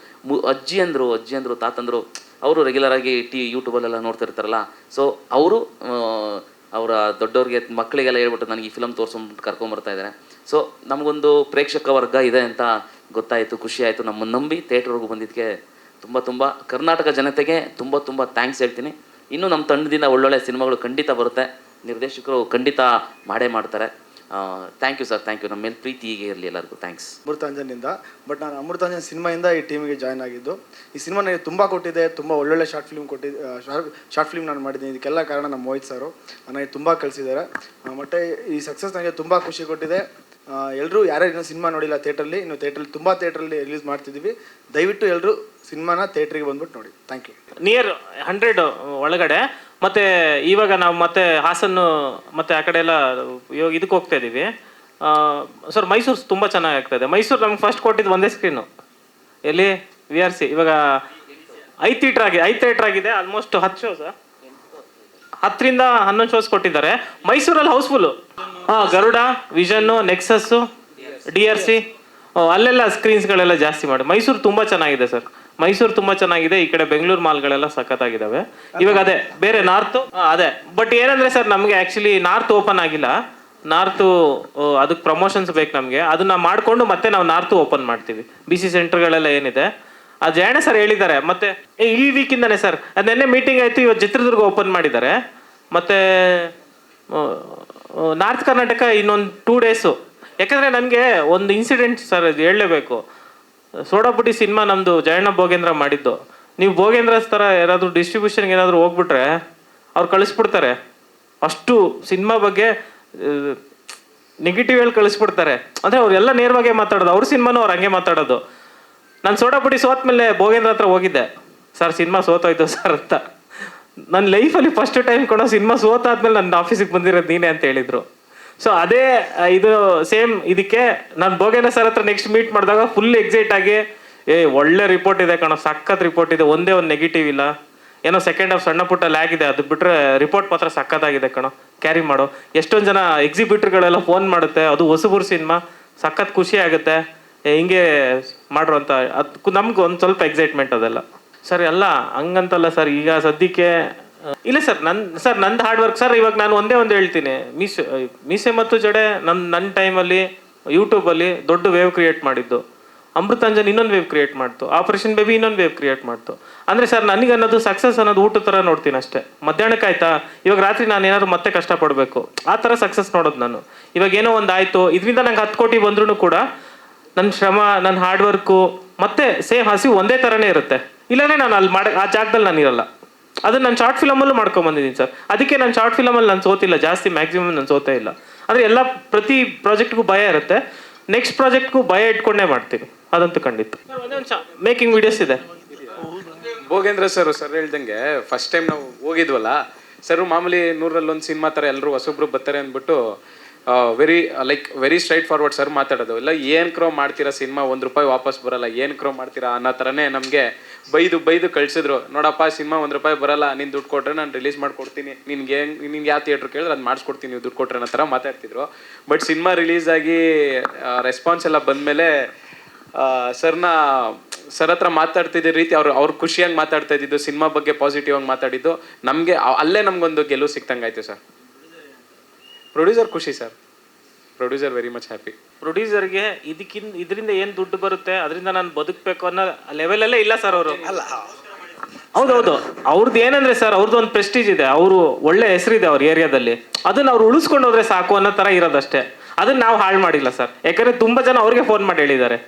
ಅಜ್ಜಿಯಂದರು ತಾತಂದರು ಅವರು ರೆಗ್ಯುಲರಾಗಿ ಯೂಟ್ಯೂಬಲ್ಲೆಲ್ಲ ನೋಡ್ತಾ ಇರ್ತಾರಲ್ಲ. ಸೊ ಅವರು ಅವರ ದೊಡ್ಡವ್ರಿಗೆ ಮಕ್ಕಳಿಗೆಲ್ಲ ಹೇಳ್ಬಿಟ್ಟು ನನಗೆ ಈ ಫಿಲಮ್ ತೋರಿಸ್ಬಿಟ್ಟು ಕರ್ಕೊಂಬರ್ತಾ ಇದ್ದಾರೆ. ಸೊ ನಮಗೊಂದು ಪ್ರೇಕ್ಷಕ ವರ್ಗ ಇದೆ ಅಂತ ಗೊತ್ತಾಯಿತು, ಖುಷಿ ಆಯಿತು. ನಮ್ಮನ್ನು ನಂಬಿ ಥಿಯೇಟ್ರ್ವರೆಗೂ ಬಂದಿದ್ದಕ್ಕೆ ತುಂಬ ಕರ್ನಾಟಕ ಜನತೆಗೆ ತುಂಬ ಥ್ಯಾಂಕ್ಸ್ ಹೇಳ್ತೀನಿ. ಇನ್ನೂ ನಮ್ಮ ತಂಡದಿಂದ ಒಳ್ಳೊಳ್ಳೆ ಸಿನಿಮಾಗಳು ಖಂಡಿತ ಬರುತ್ತೆ, ನಿರ್ದೇಶಕರು ಖಂಡಿತ ಮಾಡ್ತಾರೆ. Thank you sir, thank you. ನಮ್ಮ ಮೇಲೆ ಪ್ರೀತಿ ಹೀಗೆ ಇರಲಿ ಎಲ್ಲರಿಗೂ. ಥ್ಯಾಂಕ್ಸ್. ಅಮೃತಾಂಜನಿಂದ. ಬಟ್ ನಾನು ಅಮೃತಾಂಜನ್ ಸಿನಿಮಾಯಿಂದ ಈ ಟೀಮಿಗೆ ಜಾಯ್ನ್ ಆಗಿದ್ದು. ಈ ಸಿನಿಮಾ ನನಗೆ ತುಂಬ ಕೊಟ್ಟಿದೆ, ತುಂಬ ಒಳ್ಳೊಳ್ಳೆ ಶಾರ್ಟ್ ಫಿಲ್ಮ್ ನಾನು ಮಾಡಿದ್ದೀನಿ. ಇದಕ್ಕೆಲ್ಲ ಕಾರಣ ನಮ್ಮ ಮೋಹಿತ್ ಸರು ನನಗೆ ತುಂಬ ಕಲಿಸಿದ್ದಾರೆ. ಮತ್ತು ಈ ಸಕ್ಸಸ್ ನನಗೆ ತುಂಬ ಖುಷಿ ಕೊಟ್ಟಿದೆ. ಎಲ್ಲರೂ ಯಾರ್ಯಾರು ಇನ್ನೂ ಸಿನಿಮಾ ನೋಡಿಲ್ಲ ಥಿಯೇಟ್ರಲ್ಲಿ, ಇನ್ನು ತುಂಬ ಥಿಯೇಟ್ರಲ್ಲಿ ರಿಲೀಸ್ ಮಾಡ್ತಿದ್ದೀವಿ. ದಯವಿಟ್ಟು ಎಲ್ಲರೂ ಸಿನಿಮಾನ ಥಿಯೇಟ್ರಿಗೆ ಬಂದ್ಬಿಟ್ಟು ನೋಡಿ. Thank you. ನಿಯರ್ 100 ಒಳಗಡೆ. ಮತ್ತು ಇವಾಗ ನಾವು ಮತ್ತೆ ಹಾಸನ್ನು ಮತ್ತು ಆ ಕಡೆ ಎಲ್ಲ ಇವಾಗ ಇದಕ್ಕೆ ಹೋಗ್ತಾ ಇದ್ದೀವಿ ಸರ್. ಮೈಸೂರು ತುಂಬ ಚೆನ್ನಾಗಿ ಆಗ್ತಾಯಿದೆ. ಮೈಸೂರು ನಮ್ಗೆ ಫಸ್ಟ್ ಕೊಟ್ಟಿದ್ದು ಒಂದೇ ಸ್ಕ್ರೀನು, ಎಲ್ಲಿ VRC. ಇವಾಗ 5 ಥಿಯೇಟ್ರ್ ಆಗಿದೆ. ಆಲ್ಮೋಸ್ಟ್ 10 ಶೋಸ್, 10ರಿಂದ 11 ಶೋಸ್ ಕೊಟ್ಟಿದ್ದಾರೆ. ಮೈಸೂರಲ್ಲಿ ಹೌಸ್ಫುಲ್ಲು. ಗರುಡ, ವಿಷನ್ನು, ನೆಕ್ಸಸ್ಸು, DRC ಅಲ್ಲೆಲ್ಲ ಸ್ಕ್ರೀನ್ಸ್ಗಳೆಲ್ಲ ಜಾಸ್ತಿ ಮಾಡಿ. ಮೈಸೂರು ತುಂಬ ಚೆನ್ನಾಗಿದೆ ಸರ್, ಮೈಸೂರು ತುಂಬ ಚೆನ್ನಾಗಿದೆ. ಈ ಕಡೆ ಬೆಂಗಳೂರು ಮಾಲ್ಗಳೆಲ್ಲ ಸಖತ್ತಾಗಿದ್ದಾವೆ. ಇವಾಗ ಅದೇ ಬೇರೆ ನಾರ್ತು ಅದೇ. ಬಟ್ ಏನಂದರೆ ಸರ್, ನಮಗೆ ಆ್ಯಕ್ಚುಲಿ ನಾರ್ತ್ ಓಪನ್ ಆಗಿಲ್ಲ. ನಾರ್ತು ಅದಕ್ಕೆ ಪ್ರಮೋಷನ್ಸ್ ಬೇಕು ನಮಗೆ. ಅದನ್ನ ಮಾಡಿಕೊಂಡು ಮತ್ತೆ ನಾವು ನಾರ್ತು ಓಪನ್ ಮಾಡ್ತೀವಿ. BC ಸೆಂಟರ್ಗಳೆಲ್ಲ ಏನಿದೆ ಅದು ಜಯಣ್ಣ ಸರ್ ಹೇಳಿದ್ದಾರೆ. ಮತ್ತು ಈ ವೀಕಿಂದನೇ ಸರ್, ಅದು ನೆನ್ನೆ ಮೀಟಿಂಗ್ ಆಯಿತು. ಇವತ್ತು ಚಿತ್ರದುರ್ಗ ಓಪನ್ ಮಾಡಿದ್ದಾರೆ. ಮತ್ತು ನಾರ್ತ್ ಕರ್ನಾಟಕ ಇನ್ನೊಂದು 2 ಡೇಸು. ಯಾಕಂದರೆ ನನಗೆ ಒಂದು ಇನ್ಸಿಡೆಂಟ್ ಸರ್ ಅದು ಹೇಳಲೇಬೇಕು. ಸೋಡಾಪುಡಿ ಸಿನಿಮಾ ನಮ್ಮದು ಜಯಣ್ಣ ಭೋಗೇಂದ್ರ ಮಾಡಿದ್ದು. ನೀವು ಭೋಗೇಂದ್ರಸ್ ಥರ ಯಾರಾದರೂ ಡಿಸ್ಟ್ರಿಬ್ಯೂಷನ್ಗೆ ಏನಾದರೂ ಹೋಗ್ಬಿಟ್ರೆ ಅವ್ರು ಕಳಿಸ್ಬಿಡ್ತಾರೆ. ಅಷ್ಟು ಸಿನಿಮಾ ಬಗ್ಗೆ ನೆಗೆಟಿವ್ ಹೇಳಿ ಕಳಿಸ್ಬಿಡ್ತಾರೆ. ಅಂದರೆ ಅವರೆಲ್ಲ ನೇರವಾಗೇ ಮಾತಾಡೋದು, ಅವ್ರ ಸಿನಿಮಾನು ಅವ್ರು ಹಂಗೆ ಮಾತಾಡೋದು. ನಾನು ಸೋಡಾಪುಡಿ ಸೋತ್ಮೇಲೆ ಭೋಗೇಂದ್ರ ಹತ್ರ ಹೋಗಿದ್ದೆ, ಸರ್ ಸಿನಿಮಾ ಸೋತೋಯ್ತು ಸರ್ ಅಂತ. ನನ್ನ ಲೈಫಲ್ಲಿ ಫಸ್ಟ್ ಟೈಮ್ ಕೊಡೋ ಸಿನಿಮಾ ಸೋತಾದ್ಮೇಲೆ ನನ್ನ ಆಫೀಸಿಗೆ ಬಂದಿರೋದು ನೀನೇ ಅಂತ ಹೇಳಿದರು. ಸೊ ಅದೇ ಇದು ಸೇಮ್ ಇದಕ್ಕೆ ನಾನು ಭೋಗೇಂದ್ರ ಸರ್ ಹತ್ರ ನೆಕ್ಸ್ಟ್ ಮೀಟ್ ಮಾಡಿದಾಗ ಫುಲ್ ಎಕ್ಸೈಟ್ ಆಗಿ ಒಳ್ಳೆ ರಿಪೋರ್ಟ್ ಇದೆ ಕಣೋ, ಸಖತ್ ರಿಪೋರ್ಟ್ ಇದೆ, ಒಂದೇ ಒಂದು ನೆಗೆಟಿವ್ ಇಲ್ಲ, ಏನೋ ಸೆಕೆಂಡ್ ಹಾಫ್ ಸಣ್ಣ ಪುಟ್ಟ ಲ್ಯಾಗ್ ಇದೆ, ಅದು ಬಿಟ್ಟರೆ ರಿಪೋರ್ಟ್ ಮಾತ್ರ ಸಖತ್ತಾಗಿದೆ ಕಣೋ, ಕ್ಯಾರಿ ಮಾಡು. ಎಷ್ಟೊಂದು ಜನ ಎಕ್ಸಿಬಿಟ್ರ್ಗಳೆಲ್ಲ ಫೋನ್ ಮಾಡುತ್ತೆ, ಅದು ಹೊಸಬರು ಸಿನಿಮಾ, ಸಖತ್ ಖುಷಿ ಆಗುತ್ತೆ, ಹಿಂಗೆ ಮಾಡ್ರು ಅಂತ. ಅದು ನಮ್ಗೆ ಒಂದು ಸ್ವಲ್ಪ ಎಕ್ಸೈಟ್ಮೆಂಟ್ ಅದೆಲ್ಲ ಸರ್. ಎಲ್ಲ ಹಂಗಂತಲ್ಲ ಸರ್, ಈಗ ಸದ್ಯಕ್ಕೆ ಇಲ್ಲ ಸರ್. ನಂದು ಹಾರ್ಡ್ ವರ್ಕ್ ಸರ್. ಇವಾಗ ನಾನು ಒಂದೇ ಹೇಳ್ತೀನಿ, ಮೀಸೆ ಮತ್ತು ಜಡೆ ನನ್ನ ಟೈಮಲ್ಲಿ ಯೂಟ್ಯೂಬಲ್ಲಿ ದೊಡ್ಡ ವೇವ್ ಕ್ರಿಯೇಟ್ ಮಾಡಿದ್ದು, ಅಮೃತಾಂಜನ್ ಇನ್ನೊಂದು ವೇವ್ ಕ್ರಿಯೇಟ್ ಮಾಡ್ತು, ಆಪರೇಷನ್ ಬೇಬಿ ಇನ್ನೊಂದು ವೇವ್ ಕ್ರಿಯೇಟ್ ಮಾಡ್ತು. ಅಂದರೆ ಸರ್ ನನಗೆ ಅನ್ನೋದು ಸಕ್ಸಸ್ ಅನ್ನೋದು ಊಟದ ಥರ ನೋಡ್ತೀನಿ ಅಷ್ಟೇ. ಮಧ್ಯಾಹ್ನಕ್ಕೆ ಆಯ್ತಾ, ಇವಾಗ ರಾತ್ರಿ ನಾನು ಏನಾದ್ರು ಮತ್ತೆ ಕಷ್ಟಪಡಬೇಕು, ಆ ಥರ ಸಕ್ಸಸ್ ನೋಡೋದು ನಾನು. ಇವಾಗ ಏನೋ ಒಂದು ಆಯಿತು, ಇದರಿಂದ ನಂಗೆ 10 ಕೋಟಿ ಬಂದ್ರೂ ಕೂಡ ನನ್ನ ಶ್ರಮ, ನನ್ನ ಹಾರ್ಡ್ ವರ್ಕು ಮತ್ತೆ ಸೇಮ್ ಹಸಿವು ಒಂದೇ ಥರನೇ ಇರುತ್ತೆ. ಇಲ್ಲಾಂದರೆ ನಾನು ಅಲ್ಲಿ ಆ ಜಾಗದಲ್ಲಿ ನಾನು ಇರಲ್ಲ. ಅದನ್ನು ನಾನು ಶಾರ್ಟ್ ಫಿಲಮಲ್ಲೂ ಮಾಡ್ಕೊಂಬಂದಿದ್ದೀನಿ ಸರ್. ಅದಕ್ಕೆ ನಾನು ಶಾರ್ಟ್ ಫಿಲಮಲ್ಲಿ ನಾನು ಸೋತಿಲ್ಲ ಜಾಸ್ತಿ, ಮ್ಯಾಕ್ಸಿಮಮ್ ನಾನು ಸೋತೇ ಇಲ್ಲ. ಅಂದರೆ ಎಲ್ಲ ಪ್ರತಿ ಪ್ರಾಜೆಕ್ಟ್ಗೂ ಭಯ ಇರುತ್ತೆ, ನೆಕ್ಸ್ಟ್ ಪ್ರಾಜೆಕ್ಟ್ಗೂ ಭಯ ಇಟ್ಕೊಂಡೇ ಮಾಡ್ತೀನಿ, ಅದಂತೂ ಖಂಡಿತ. ಮೇಕಿಂಗ್ ವಿಡಿಯೋಸ್ ಇದೆ. ಭೋಗೇಂದ್ರ ಸರ್ ಹೇಳ್ದಂಗೆ ಫಸ್ಟ್ ಟೈಮ್ ನಾವು ಹೋಗಿದ್ವಲ್ಲ ಸರ್, ಮಾಮೂಲಿ 100ರಲ್ಲಿ 1 ಸಿನಿಮಾ ಥರ ಎಲ್ಲರೂ ಹೊಸೊಬ್ರು ಬರ್ತಾರೆ ಅಂದ್ಬಿಟ್ಟು ವೆರಿ ಸ್ಟ್ರೈಟ್ ಫಾರ್ವರ್ಡ್ ಸರ್ ಮಾತಾಡೋದು. ಇಲ್ಲ ಏನು ಕ್ರೋ ಮಾಡ್ತೀರಾ, ಸಿನಿಮಾ ₹1 ವಾಪಸ್ ಬರಲ್ಲ, ಏನು ಕ್ರೋ ಮಾಡ್ತೀರಾ ಅನ್ನೋ ಥರನೇ ನಮಗೆ ಬೈದು ಕಳಿಸಿದ್ರು. ನೋಡಪ್ಪ ಸಿನಿಮಾ ₹1 ಬರಲ್ಲ, ನೀನು ದುಡ್ಡು ಕೊಟ್ಟರೆ ನಾನು ರಿಲೀಸ್ ಮಾಡ್ಕೊಡ್ತೀನಿ, ನಿನ್ಗೆ ಯಾವ ಥಿಯೇಟ್ರ್ ಕೇಳಿದ್ರೆ ಅದು ಮಾಡಿಸ್ಕೊಡ್ತೀನಿ, ನೀವು ದುಡ್ಡು ಕೊಟ್ಟರೆ ಅನ್ನೋ ಥರ ಮಾತಾಡ್ತಿದ್ರು. ಬಟ್ ಸಿನಿಮಾ ರಿಲೀಸ್ ಆಗಿ ರೆಸ್ಪಾನ್ಸ್ ಎಲ್ಲ ಬಂದಮೇಲೆ ಸರ್ ಹತ್ರ ಮಾತಾಡ್ತಿದ್ದ ರೀತಿ, ಅವ್ರು ಖುಷಿಯಾಗಿ ಮಾತಾಡ್ತಾ ಇದ್ದಿದ್ದು, ಸಿನಿಮಾ ಬಗ್ಗೆ ಪಾಸಿಟಿವ್ ಆಗಿ ಮಾತಾಡಿದ್ದು, ನಮಗೆ ಅಲ್ಲೇ ನಮಗೊಂದು ಗೆಲುವು ಸಿಕ್ತಂಗೆ ಆಯಿತು ಸರ್. ಪ್ರೊಡ್ಯೂಸರ್ ಖುಷಿ sir, producer very much happy. ಪ್ರೊಡ್ಯೂಸರ್ಗೆ ಇದರಿಂದ ಏನು ದುಡ್ಡು ಬರುತ್ತೆ, ಅದರಿಂದ ನಾನು ಬದುಕಬೇಕು ಅನ್ನೋ ಲೆವೆಲಲ್ಲೇ ಇಲ್ಲ ಸರ್ ಅವರು. ಹೌದೌದು, ಅವ್ರದ್ದು ಏನಂದ್ರೆ ಸರ್, ಅವ್ರದ್ದು ಒಂದು ಪ್ರೆಸ್ಟೀಜ್ ಇದೆ, ಅವರು ಒಳ್ಳೆ ಹೆಸರಿದೆ ಅವ್ರ ಏರಿಯಾದಲ್ಲಿ, ಅದನ್ನ ಅವ್ರು ಉಳಿಸ್ಕೊಂಡು ಹೋದ್ರೆ ಸಾಕು ಅನ್ನೋ ಥರ ಇರೋದಷ್ಟೇ. ಅದನ್ನ ನಾವು ಹಾಳು ಮಾಡಿಲ್ಲ ಸರ್. ಯಾಕಂದ್ರೆ ತುಂಬ ಜನ ಅವ್ರಿಗೆ ಫೋನ್ ಮಾಡಿ ಹೇಳಿದ್ದಾರೆ,